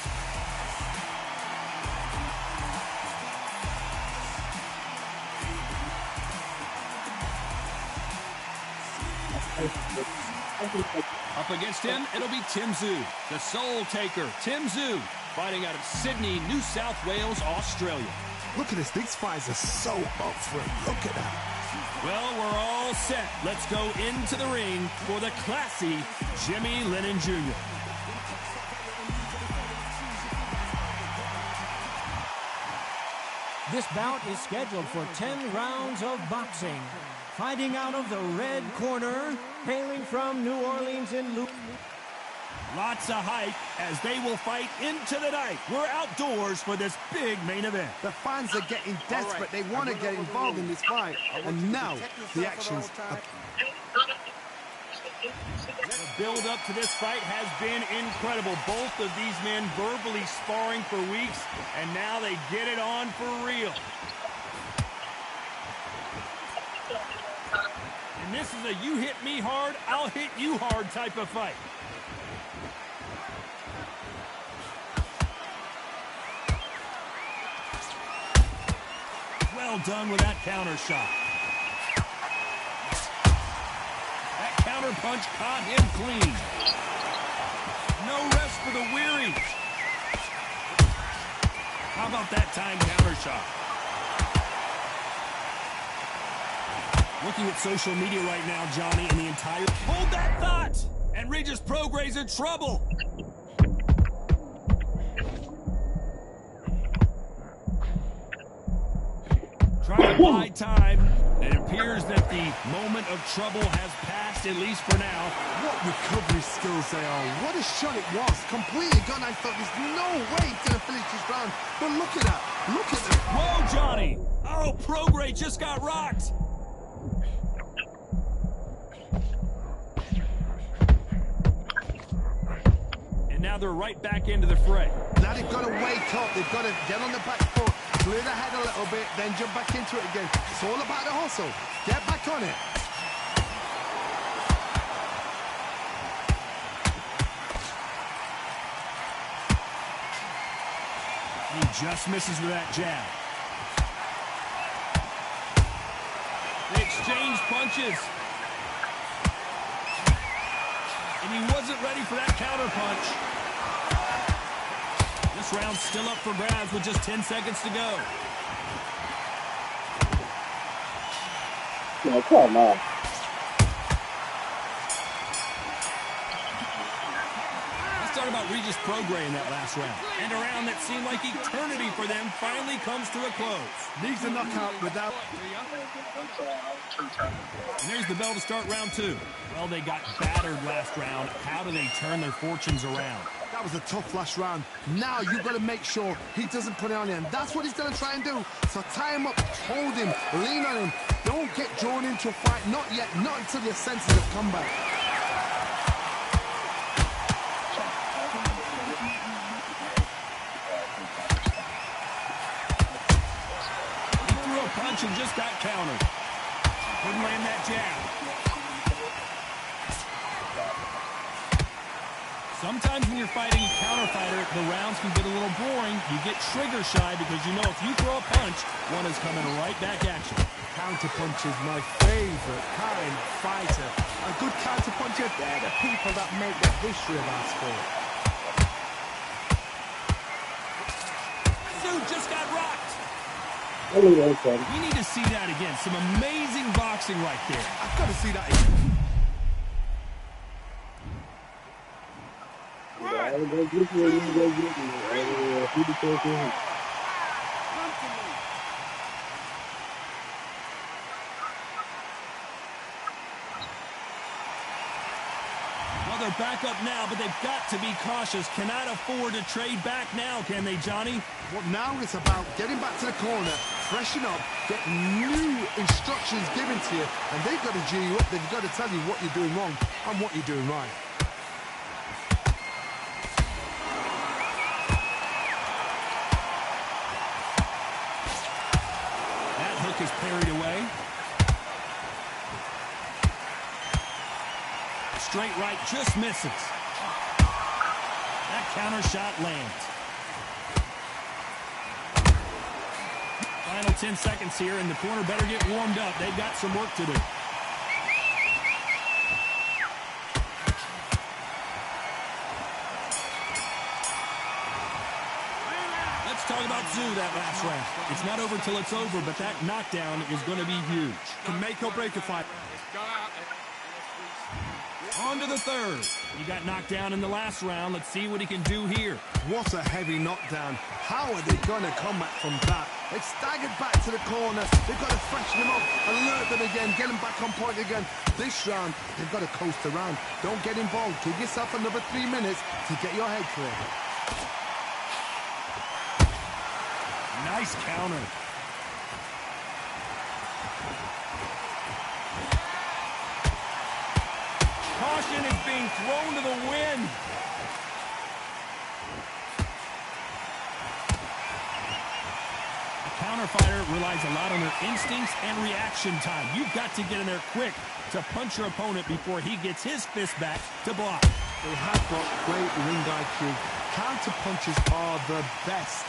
Up against him, it'll be Tim Tszyu, the Soul Taker. Tim Tszyu, fighting out of Sydney, New South Wales, Australia.
Look at this. These fights are so up for it. Look at that.
Well, we're all set. Let's go into the ring for the classy Jimmy Lennon Jr.
This bout is scheduled for 10 rounds of boxing. Fighting out of the red corner, hailing from New Orleans in
Lots of hype as they will fight into the night. We're outdoors for this big main event.
The fans are getting desperate. They want to get involved in this fight. And now the action's up.
The build up to this fight has been incredible. Both of these men verbally sparring for weeks, and now they get it on for real. And this is a you hit me hard, I'll hit you hard type of fight. Well done with that counter shot. That counter punch caught him clean. No rest for the weary. How about that time counter shot? Looking at social media right now, Johnny, and the entire... Hold that thought! And Regis Prograis in trouble. Trying to buy time. It appears that the moment of trouble has passed, at least for now.
What recovery skills they are. What a shot it was. Completely gone. I thought there's no way he's going to finish this round. But look at that. Look at that.
Whoa, Johnny. Oh, Prograis just got rocked. And now they're right back into the fray.
Now they've got to wake up. They've got to get on the back foot, clear the head a little bit, then jump back into it again. It's all about the hustle. Get back on it.
He just misses with that jab. They exchange punches. And he wasn't ready for that counter punch. This round's still up for grabs with just 10 seconds to go.
No, come on.
Just talk about Regis Prograis in that last round. And a round that seemed like eternity for them finally comes to a close.
Needs a knockout without...
And there's the bell to start round 2. Well, they got battered last round. How do they turn their fortunes around?
That was a tough last round. Now you've got to make sure he doesn't put it on him. That's what he's going to try and do. So tie him up, hold him, lean on him. Don't get drawn into a fight. Not yet. Not until your senses have come back.
He threw a punch and just got countered. Couldn't land that jab. Sometimes when you're fighting a counter fighter, the rounds can get a little boring. You get trigger shy because you know if you throw a punch, one is coming right back at you.
Counter punch is my favorite kind of fighter. A good counter puncher, they're the people that make the history of our sport.
Dude just got rocked.
We
need to see that again. Some amazing boxing right there.
I've got to see that again.
Well, they're back up now, but they've got to be cautious. Cannot afford to trade back now, can they, Johnny?
Well, now it's about getting back to the corner, freshen up, get new instructions given to you, and they've got to G you up. They've got to tell you what you're doing wrong and what you're doing right.
Is parried away. Straight right just misses. That counter shot lands. Final 10 seconds here, and the corner better get warmed up. They've got some work to do. Talk about Tszyu that last round. It's not over till it's over, but that knockdown is going to be huge.
Can make or break a fight.
On to the third. He got knocked down in the last round. Let's see what he can do here.
What a heavy knockdown. How are they going to come back from that? They've staggered back to the corner. They've got to freshen them up, alert them again, get them back on point again. This round, they've got to coast around. Don't get involved. Give yourself another 3 minutes to get your head clear.
Nice counter. Caution is being thrown to the wind. A counter fighter relies a lot on their instincts and reaction time. You've got to get in there quick to punch your opponent before he gets his fist back to block.
They have got great ring IQ. Counter punches are the best.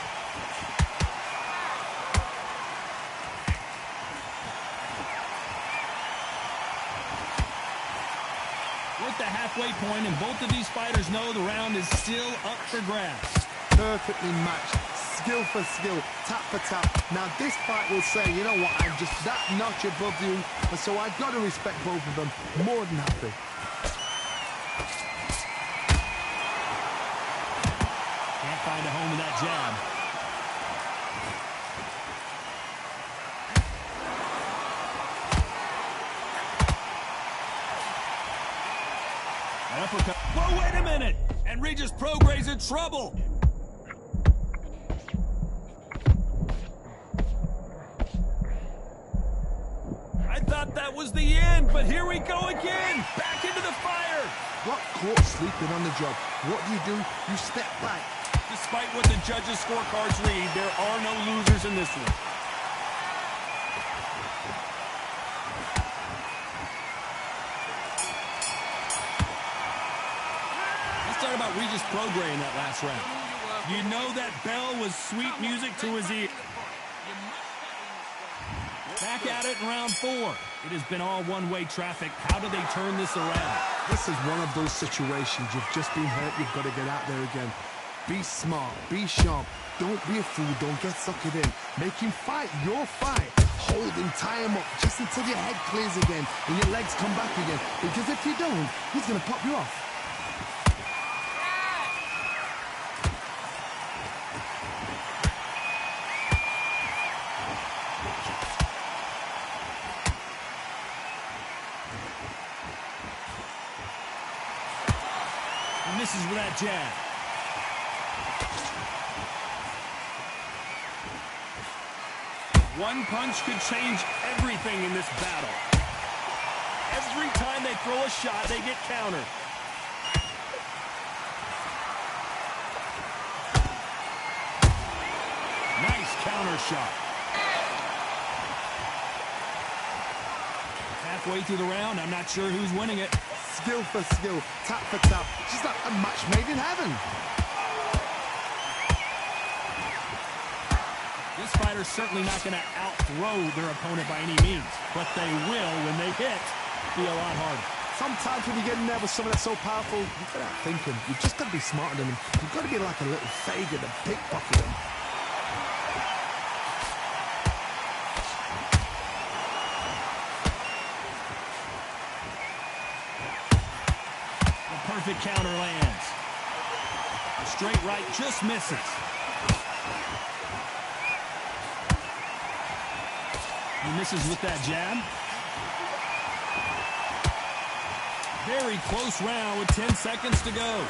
The halfway point, and both of these fighters know the round is still up for grabs.
Perfectly matched, skill for skill, tap for tap. Now this fight will say, you know what, I'm just that notch above you, and so I've got to respect both of them more than happy.
Can't find a home with that jab. Uppercut. Whoa, wait a minute! And Regis Prograis in trouble! I thought that was the end, but here we go again! Back into the fire!
Got caught sleeping on the job. What do? You step back.
Despite what the judges' scorecards read, there are no losers in this one. Talk about Regis Prograis in that last round. You know that bell was sweet music to his ear. Back at it in round 4. It has been all one-way traffic. How do they turn this around?
This is one of those situations. You've just been hurt. You've got to get out there again. Be smart. Be sharp. Don't be a fool. Don't get suckered in. Make him fight your fight. Hold him, tie him up, just until your head clears again and your legs come back again. Because if you don't, he's going to pop you off.
that jab. One punch could change everything in this battle. Every time they throw a shot, they get countered. Nice counter shot. Halfway through the round, I'm not sure who's winning it.
Skill for skill, tap for tap. She's like a match made in heaven.
This fighter's certainly not going to out-throw their opponent by any means, but they will, when they hit, be a lot harder.
Sometimes when you get in there with someone that's so powerful, you've got to think him. You've just got to be smarter than him. You've got to be like a little Fagin and pickpocket him.
The perfect counter lands. A straight right just misses. He misses with that jab. Very close round with 10 seconds to go.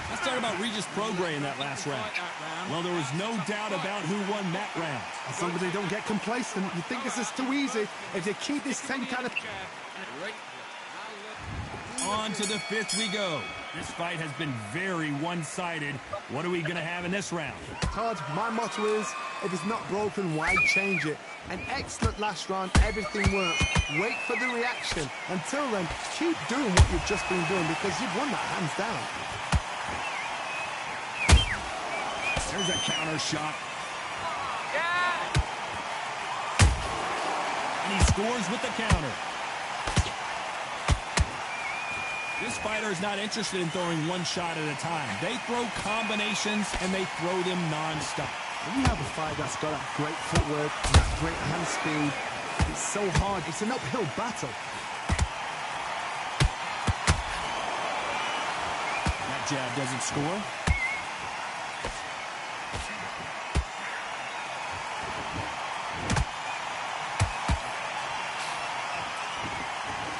Let's talk about Regis Prograis in that last round. Well, there was no doubt about who won that round.
As long as they don't get complacent, you think this is too easy. If they keep this same kind of...
On to the fifth we go. This fight has been very one-sided. What are we going to have in this round?
Todd, my motto is, if it's not broken, why change it? An excellent last round, everything works. Wait for the reaction. Until then, keep doing what you've just been doing because you've won that hands down.
There's a counter shot. And he scores with the counter. This fighter is not interested in throwing one shot at a time. They throw combinations, and they throw them non-stop.
When you have a fight that's got that great footwork, that great hand speed, it's so hard. It's an uphill battle.
That jab doesn't score.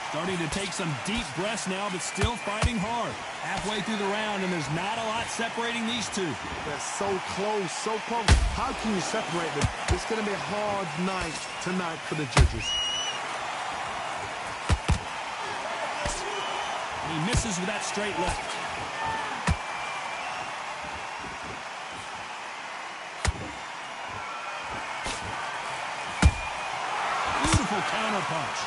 Starting to take some deep breaths now, but still fighting hard. Halfway through the round, and there's not a lot separating these two.
They're so close, so close. How can you separate them? It's going to be a hard night tonight for the judges.
And he misses with that straight left. Beautiful counter punch.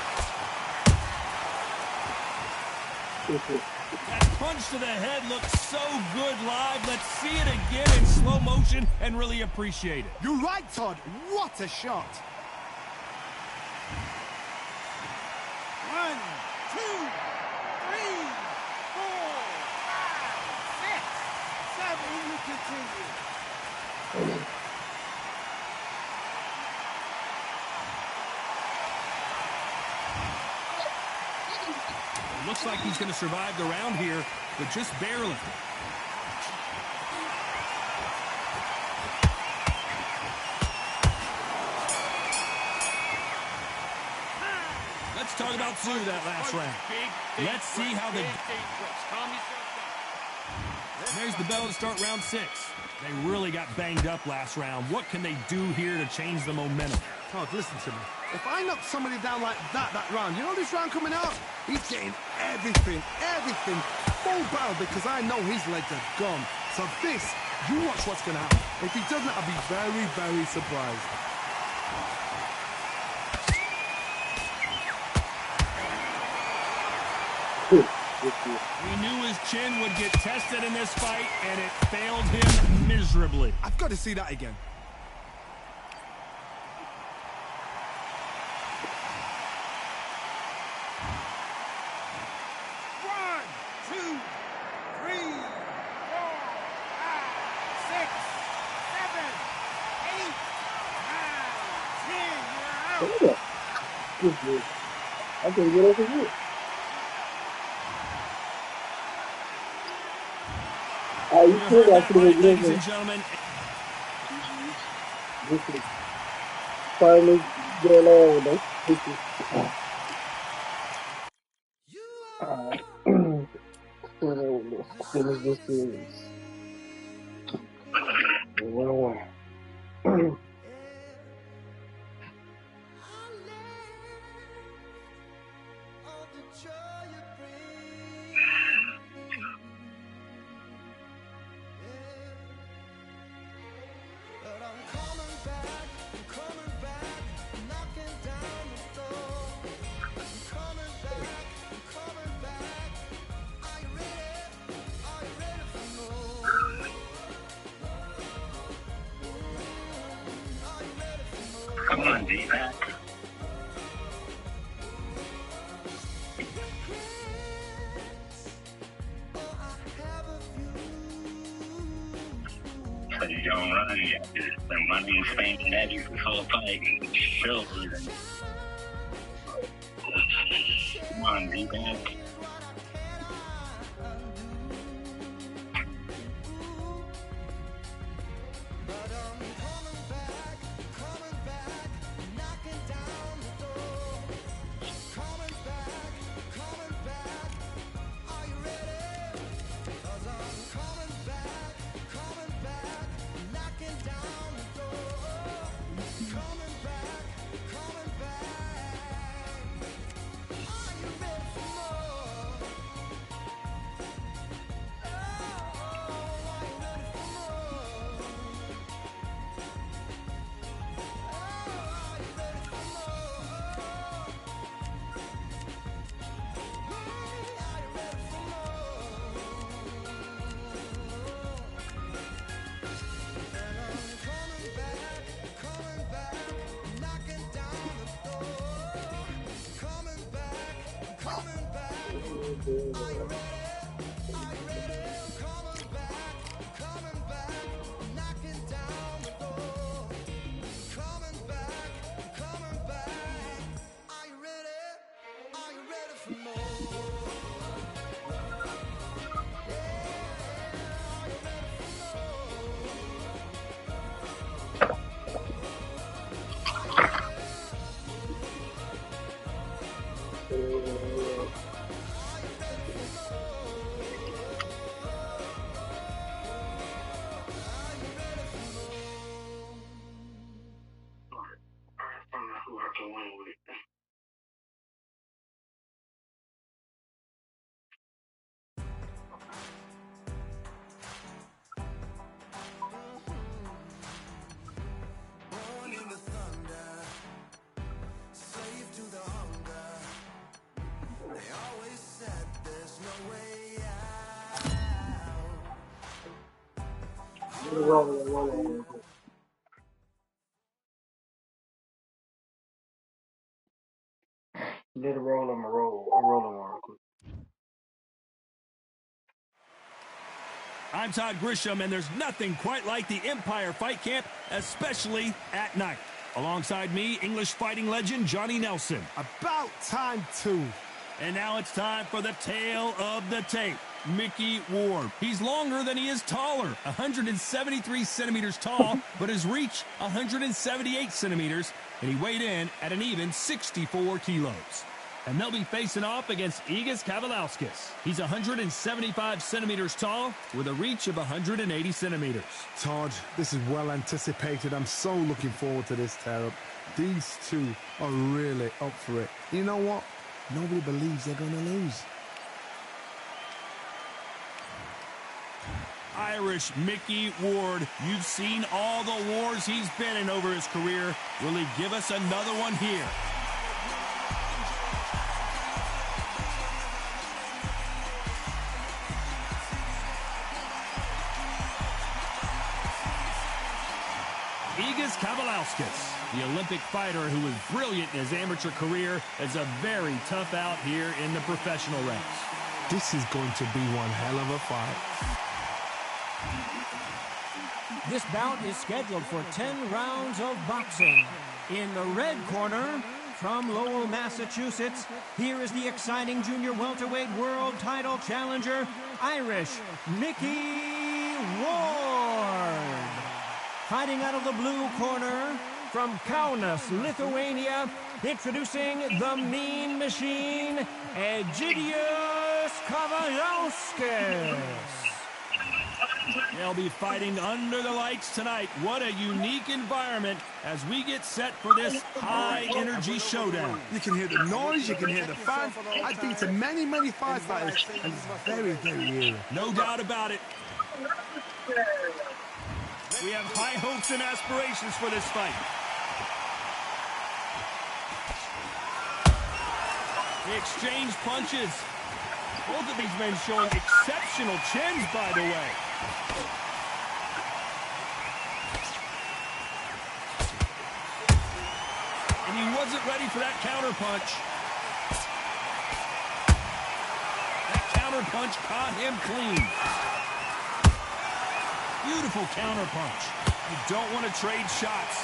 That punch to the head looks so good live. Let's see it again in slow motion and really appreciate it.
You're right, Todd. What a shot.
1, 2, 3, 4, 5, 6, 7. You continue.
Looks like he's going to survive the round here, but just barely. Let's talk about Tszyu that last round. Let's see how they... There's the bell to start round 6. They really got banged up last round. What can they do here to change the momentum?
Todd, listen to me. If I knock somebody down like that round, you know this round coming out? He's getting everything, full barrel because I know his legs are gone. So this, you watch what's going to happen. If he doesn't, I'll be very, very surprised.
We knew his chin would get tested in this fight, and it failed him miserably.
I've got to see that again.
I can get over here. You still got to
ladies and gentlemen.
finally going on with those pictures. Alright. Let's finish this series. 1-1.
Come on, D-back. So you don't run yet. The money is fame at you for full fight. Sure. Come on, D-back.
Did a roll on my roll. I'm rolling on real quick.
I'm Todd Grisham, and there's nothing quite like the Empire Fight Camp, especially at night. Alongside me, English fighting legend Johnny Nelson.
About time, too.
And now it's time for the tale of the tape. Mickey Ward. He's longer than he is taller, 173 centimeters tall, but his reach 178 centimeters, and he weighed in at an even 64 kilos. And they'll be facing off against Egis Kavaliauskas. He's 175 centimeters tall with a reach of 180 centimeters.
Todd, this is well anticipated. I'm so looking forward to this tear-up. These two are really up for it. You know what? Nobody believes they're going to lose.
Irish Mickey Ward. You've seen all the wars he's been in over his career. Will he give us another one here? Egis Kavaliauskas, the Olympic fighter who was brilliant in his amateur career, is a very tough out here in the professional ranks.
This is going to be one hell of a fight.
This bout is scheduled for 10 rounds of boxing. In the red corner, from Lowell, Massachusetts, here is the exciting junior welterweight world title challenger, Irish Mickey Ward. Fighting out of the blue corner, from Kaunas, Lithuania, introducing the Mean Machine, Egidius Kavaliauskas.
They'll be fighting under the lights tonight. What a unique environment as we get set for this high-energy showdown.
You can hear the noise, you can hear the fans. I've been to many, many fights like this, and it's very, very eerie.
No doubt about it. We have high hopes and aspirations for this fight. They exchange punches. Both of these men showing exceptional chins, by the way. And he wasn't ready for that counter punch. That counter punch caught him clean. Beautiful counter punch. You don't want to trade shots.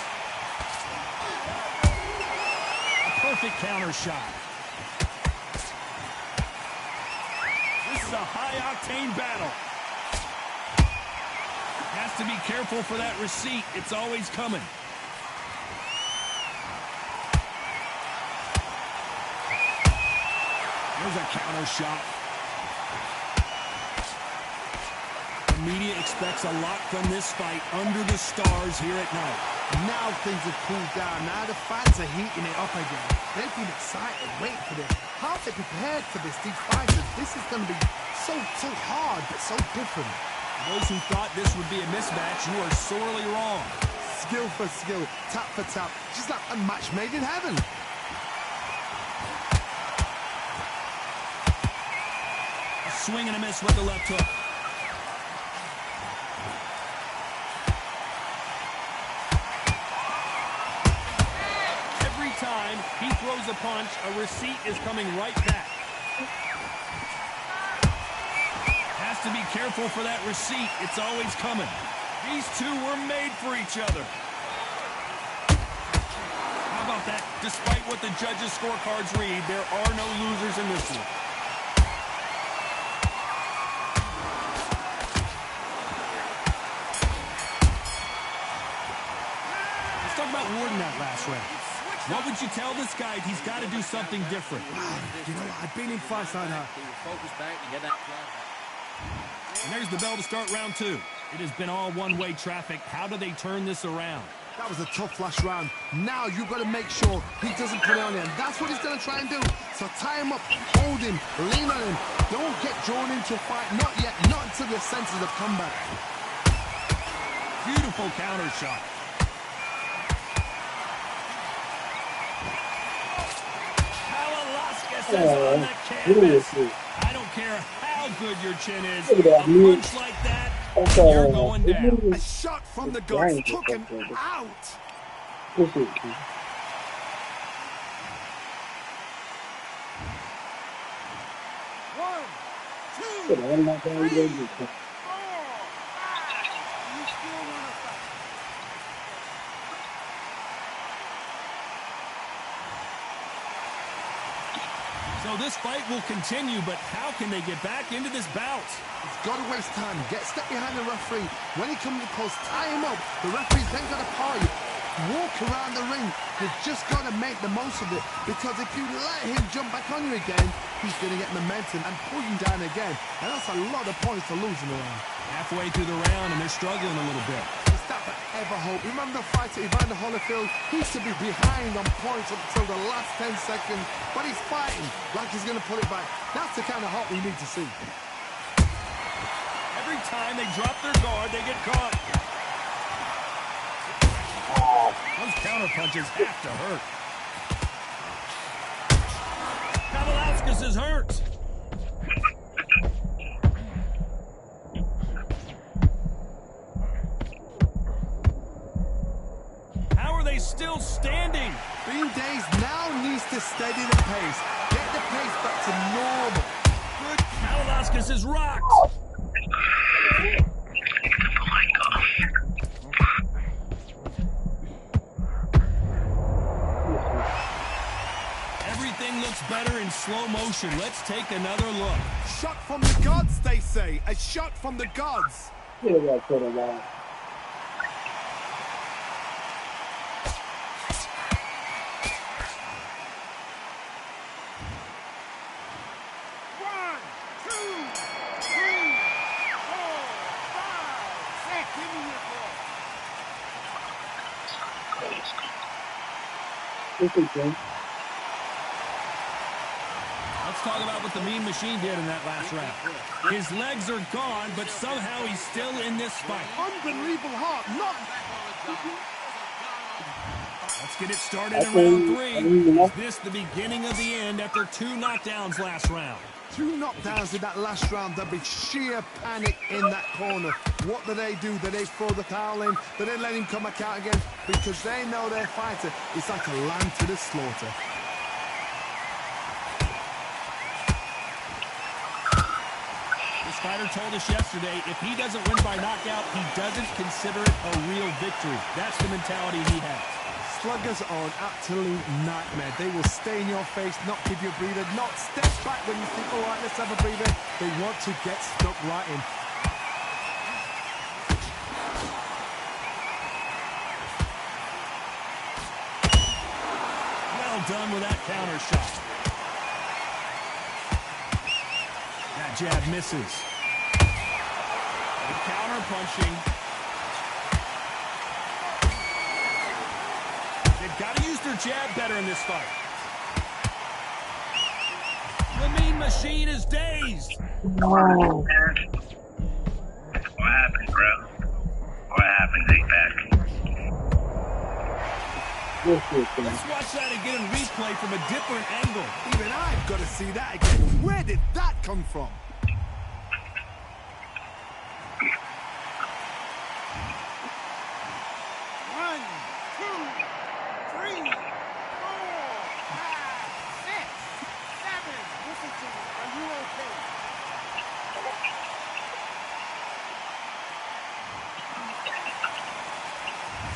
A perfect counter shot. This is a high-octane battle. Has to be careful for that receipt. It's always coming. There's a counter shot. The media expects a lot from this fight under the stars here at night.
Now things have cooled down. Now the fans are heating it up again. They've been excited, waiting for this. How have they prepared for this? These fighters, this is going to be so hard, but so different.
Those who thought this would be a mismatch, you are sorely wrong.
Skill for skill, tap for tap, just like a match made in heaven.
A swing and a miss with the left hook. Every time he throws a punch, a receipt is coming right back. Has to be careful for that receipt. It's always coming. These two were made for each other. How about that? Despite what the judges' scorecards read, there are no losers in this one. Let's talk about Warden that last round. What would you tell this guy if he's got to do something different?
You know, I've been in fights like that.
Focus back and get that flag.
And there's the bell to start round two. It has been all one-way traffic. How do they turn this around?
That was a tough last round. Now you've got to make sure he doesn't put it on him. That's what he's going to try and do. So tie him up, hold him, lean on him. Don't get drawn into a fight. Not yet. Not until the senses have come back.
Beautiful counter shot. Kavaliauskas is on the canvas. I don't care how good your chin is. A punch like that, you're going down.
A shot from the guts took him out.
So this fight will continue, but how can they get back into this bout?
He's got to waste time. Get step behind the referee. When he comes close, tie him up. The referee's then got to party. Walk around the ring. You've just got to make the most of it. Because if you let him jump back on you again, he's going to get momentum and pull you down again. And that's a lot of points to lose in the round.
Halfway through the round, and they're struggling a little bit.
Is that ever hope? Remember the fight at Evander Holyfield? He used to be behind on points up until the last 10 seconds. But he's fighting like he's going to pull it back. That's the kind of hope we need to see.
Every time they drop their guard, they get caught. Those counter punches have to hurt. Kavaliauskas is hurt. How are they still standing?
Bean Days now needs to steady the pace. Get the pace back to normal.
Good. Kavaliauskas is rocked. Everything looks better in slow motion. Let's take another look.
Shot from the gods, they say. A shot from the gods.
Let's talk about what the Mean Machine did in that last round. His legs are gone, but somehow he's still in this fight.
Unbelievable heart. Not.
Let's get it started in round 3. Is this the beginning of the end after 2 knockdowns last round?
2 knockdowns in that last round. There'll be sheer panic in that corner. What do? Do they throw the towel in? Do they let him come back out again? Because they know their fighter is like a lamb to the slaughter.
This fighter told us yesterday, if he doesn't win by knockout, he doesn't consider it a real victory. That's the mentality he has.
Sluggers are an absolute nightmare. They will stay in your face, not give you a breather, not step back when you think, all right, let's have a breather. They want to get stuck right in.
Well done with that counter shot. That jab misses. Good counter punching. They've got to use their jab better in this fight. The Mean Machine is dazed.
What happened, bro? What happened, Z-Pack?
Let's watch that again in replay from a different angle.
Even I've got to see that again. Where did that come from?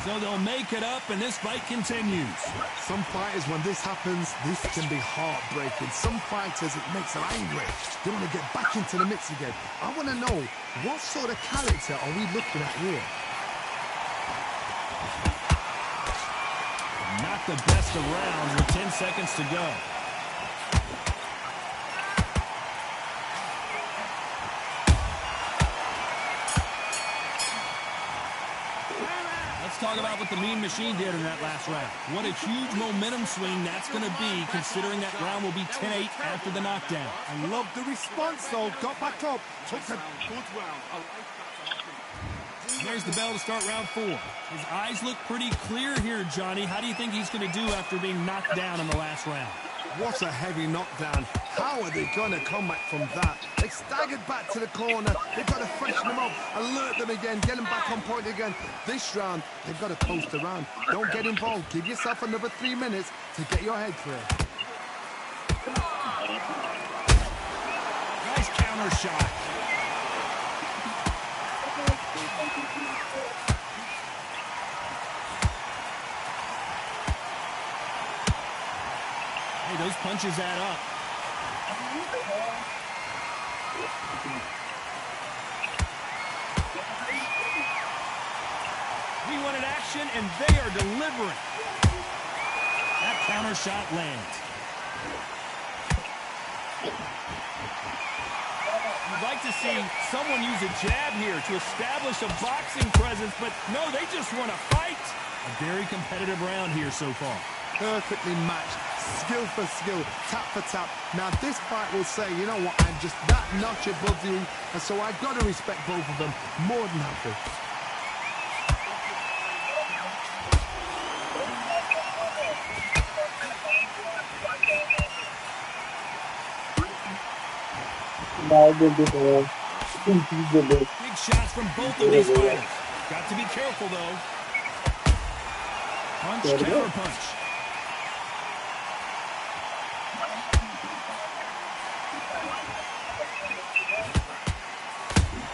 So they'll make it up, and this fight continues.
Some fighters, when this happens, this can be heartbreaking. Some fighters, it makes them angry. They want to get back into the mix again. I want to know, what sort of character are we looking at here?
Not the best of rounds with 10 seconds to go. Talk about what the Mean Machine did in that last round. What a huge momentum swing that's going to be, considering that round will be 10-8 after the knockdown.
I love the response, though. Got back up. Took a good round.
There's the bell to start round 4. His eyes look pretty clear here, Johnny. How do you think he's going to do after being knocked down in the last round?
What a heavy knockdown. How are they going to come back from that? They staggered back to the corner. They've got to freshen them up, alert them again, get them back on point again. This round, they've got to coast around. Don't get involved. Give yourself another 3 minutes to get your head clear.
Nice counter shot. Those punches add up. We wanted action, and they are delivering. That counter shot lands. You'd like to see someone use a jab here to establish a boxing presence, but no, they just want to fight. A very competitive round here so far.
Perfectly matched, skill for skill, tap for tap. Now this fight will say, you know what, I'm just that notch above you, and so I've got to respect both of them more than happy.
Big shots from both of these fighters. Got to be careful though. Punch, counter punch.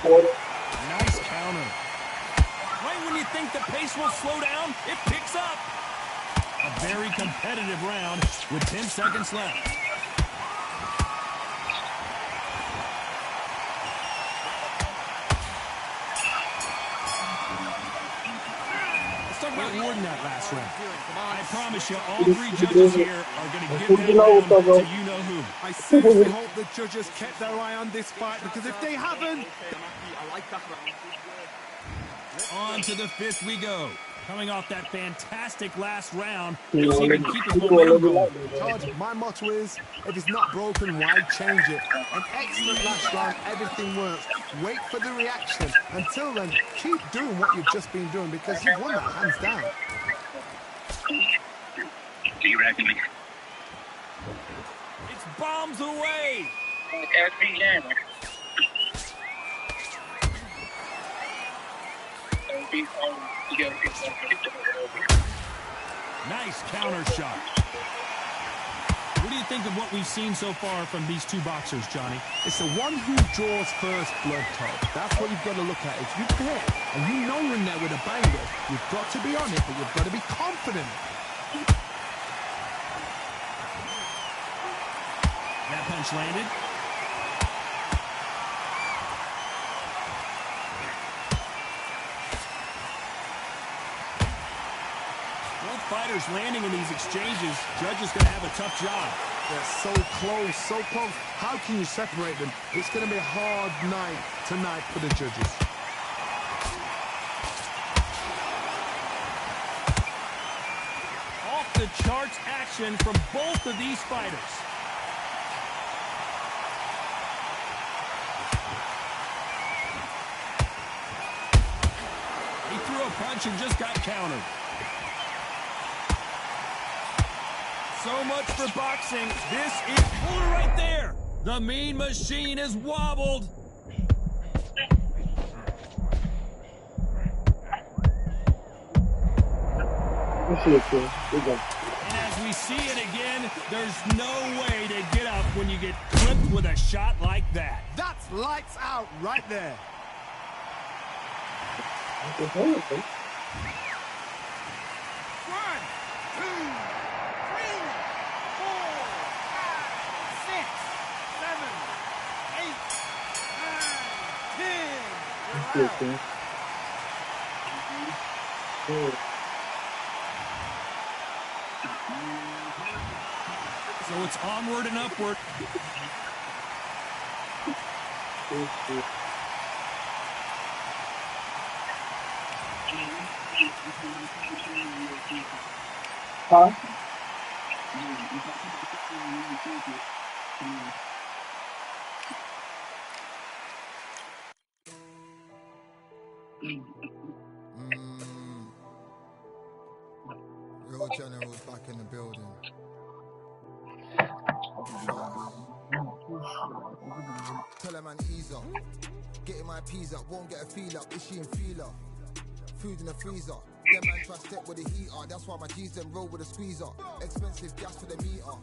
Nice counter. Right when you think the pace will slow down, it picks up. A very competitive round with 10 seconds left. Let's talk about Warden that last round. I promise you, all 3 judges here are going to give that round to you-know-who.
I seriously hope the judges kept their eye on this fight, because if they haven't...
On to the 5th we go. Coming off that fantastic last round,
You
let's
know,
see if he can
you
keep his
wanna
momentum
be
going.
like that,
Todd, my motto is, if it's not broken, why change it? An excellent last round, everything works. Wait for the reaction. Until then, keep doing what you've just been doing because you've won that hands down.
It's bombs away. Nice counter shot. What do you think of what we've seen so far from these two boxers, Johnny?
It's the one who draws first blood, Todd. That's what you've got to look at. If you hit and you know you're in there with a banger, you've got to be on it, but you've got to be confident.
That punch landed. Both fighters landing in these exchanges. Judge is going to have a tough job.
They're so close, so close. How can you separate them? It's going to be a hard night tonight for the judges.
Off the charts action from both of these fighters. He threw a punch and just got countered. So much for boxing. This is pull it right there. The Mean Machine is wobbled. And as we see it again, there's no way to get up when you get clipped with a shot like that.
That's lights out right there.
One, 2, 3, 4, 5, 6, 7, 8, 9, 10. You're out.
So it's onward and upward.
Huh?
Real General's back in the building. Tell her man ease up. Getting my peas up, won't get a feel up. Is she in feeler? Food in the freezer. Them man try step with the heater. That's why my G's them roll with a squeezer. Expensive gas for the meter.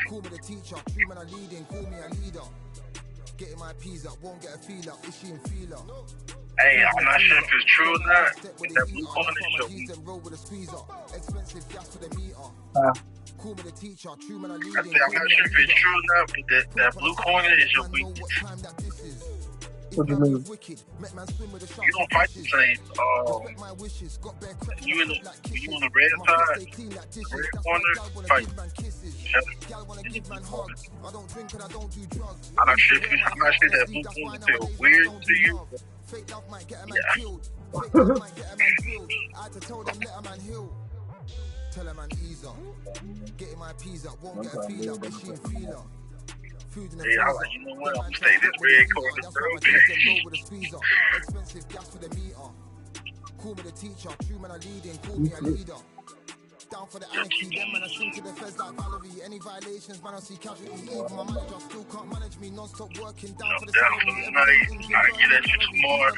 Call me the teacher. True man I leading. Call me a leader. Getting my peas up, won't get a feel up. Is she in feeler?
Hey, I'm not sure if it's true or not. That blue corner show.
Expensive gas for the meter. Call me the teacher. True man I leading.
I'm not sure if it's true or not, but that blue corner is your weakness.
What do you mean?
You don't fight the same. You in the red side, red corner, fight. I'm not sure that blue corner feel weird to you.
Tell a man ease up. Getting my peas up, won't get a feel up. Is she in feeler?
Yeah, I like, you know what? I'm gonna stay this red corner, bro.
Expensive gas for the meter. Call me the teacher. True man I leading. Call me a leader. Down for the anarchy, them man I sing to the feds like Valerie. Any violations, man I see casualty. Even my manager still can't manage me. Non-stop working down for the salary.
I get that shit tomorrow.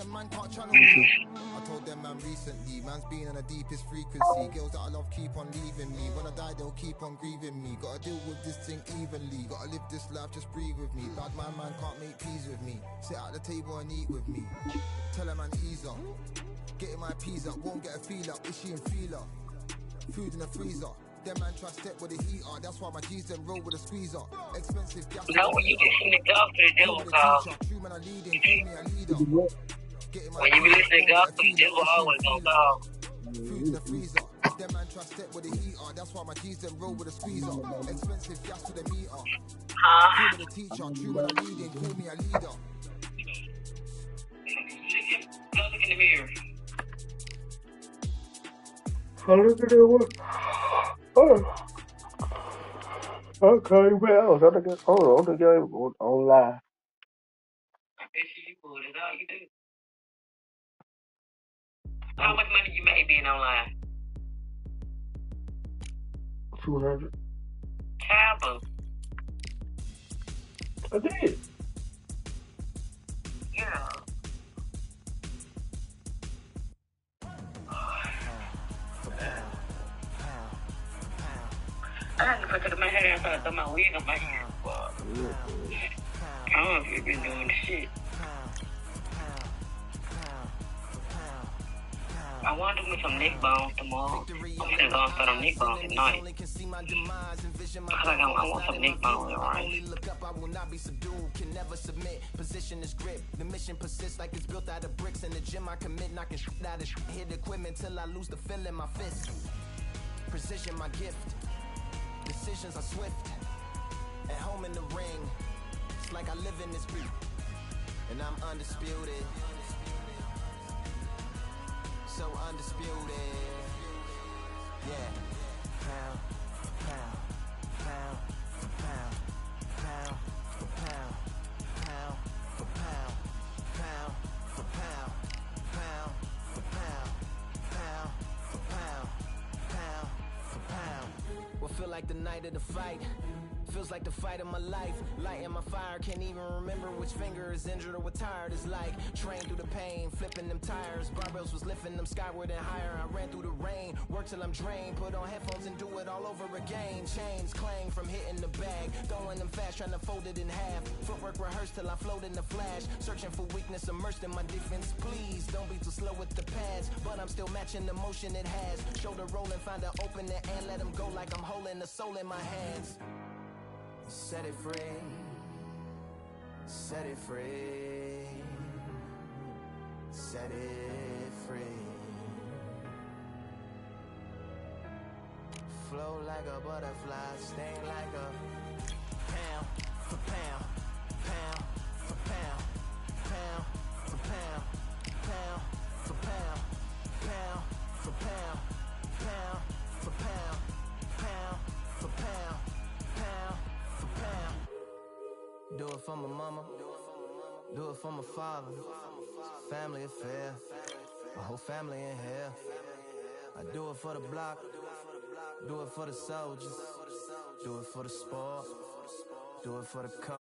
Man can't channel me. I told them man recently, man's been on the deepest frequency. Girls that I love keep on leaving me. When I die they'll keep on grieving me. Gotta deal with this thing evenly. Gotta live this life, just breathe with me. Bad man can't make peace with me. Sit at the table and eat with me. Tell a man ease up. Getting my peas up, won't get a feel up. Is she in feeler? Food in the freezer. Them man try step with the heater. That's why my G's them roll with a squeezer. Expensive gas.
Now when you get in the golf to the devil call.
True man I leading, call me a leader.
When you be listening to golf to the devil, always on call.
Food in the freezer. Them man try step with the heater. That's why my G's them roll with a squeezer. Expensive gas to the meter. Call me the teacher. True man I leading, call me a leader.
Look in the mirror.
Oh, look at that one. Oh, okay, well, on the game, on live.
I bet you would. That's all you do. How much money you made being online?
200.
Taboo.
I did.
Yeah. I had to put my hair so I throw my wig on my hair. I don't know if you've been doing the shit. I want to do me some neck bones tomorrow. I'm gonna go and start on neck bones tonight. Because I want some neck bones, right?
I will not be subdued, can never submit. Position is grip. The mission persists like it's built out of bricks. In the gym I commit, knocking shit out of shit. Hit equipment till I lose the feel in my fist. Precision my gift. Decisions are swift. At home in the ring. It's like I live in this beat. And I'm undisputed. So undisputed. Yeah. Pound, pound, pound, pound, pound, pound, pound, pound, pound, pound, pound, pound, pound, pound, pound, pound. What feel like the night of the fight? Feels like the fight of my life. Lighting my fire, can't even remember which finger is injured or what tired is like. Train through the pain, flipping them tires. Barbells was lifting them skyward and higher. I ran through the rain, worked till I'm drained. Put on headphones and do it all over again. Chains clang from hitting the bag. Throwing them fast, trying to fold it in half. Footwork rehearsed till I float in the flash. Searching for weakness, immersed in my defense. Please don't be too slow with the pads. But I'm still matching the motion it has. Shoulder rolling, find an opening and let them go like I'm holding the soul in my hands. Set it free, set it free, set it free. Flow like a butterfly, sting like a pound for pound, pound for pound, pound for pound, pound for pound, pound for pound, pound for pound, pound for pound. Do it for my mama, do it for my father. Family affair, my whole family in here. I do it for the block, do it for the soldiers, do it for the sport, do it for the cause.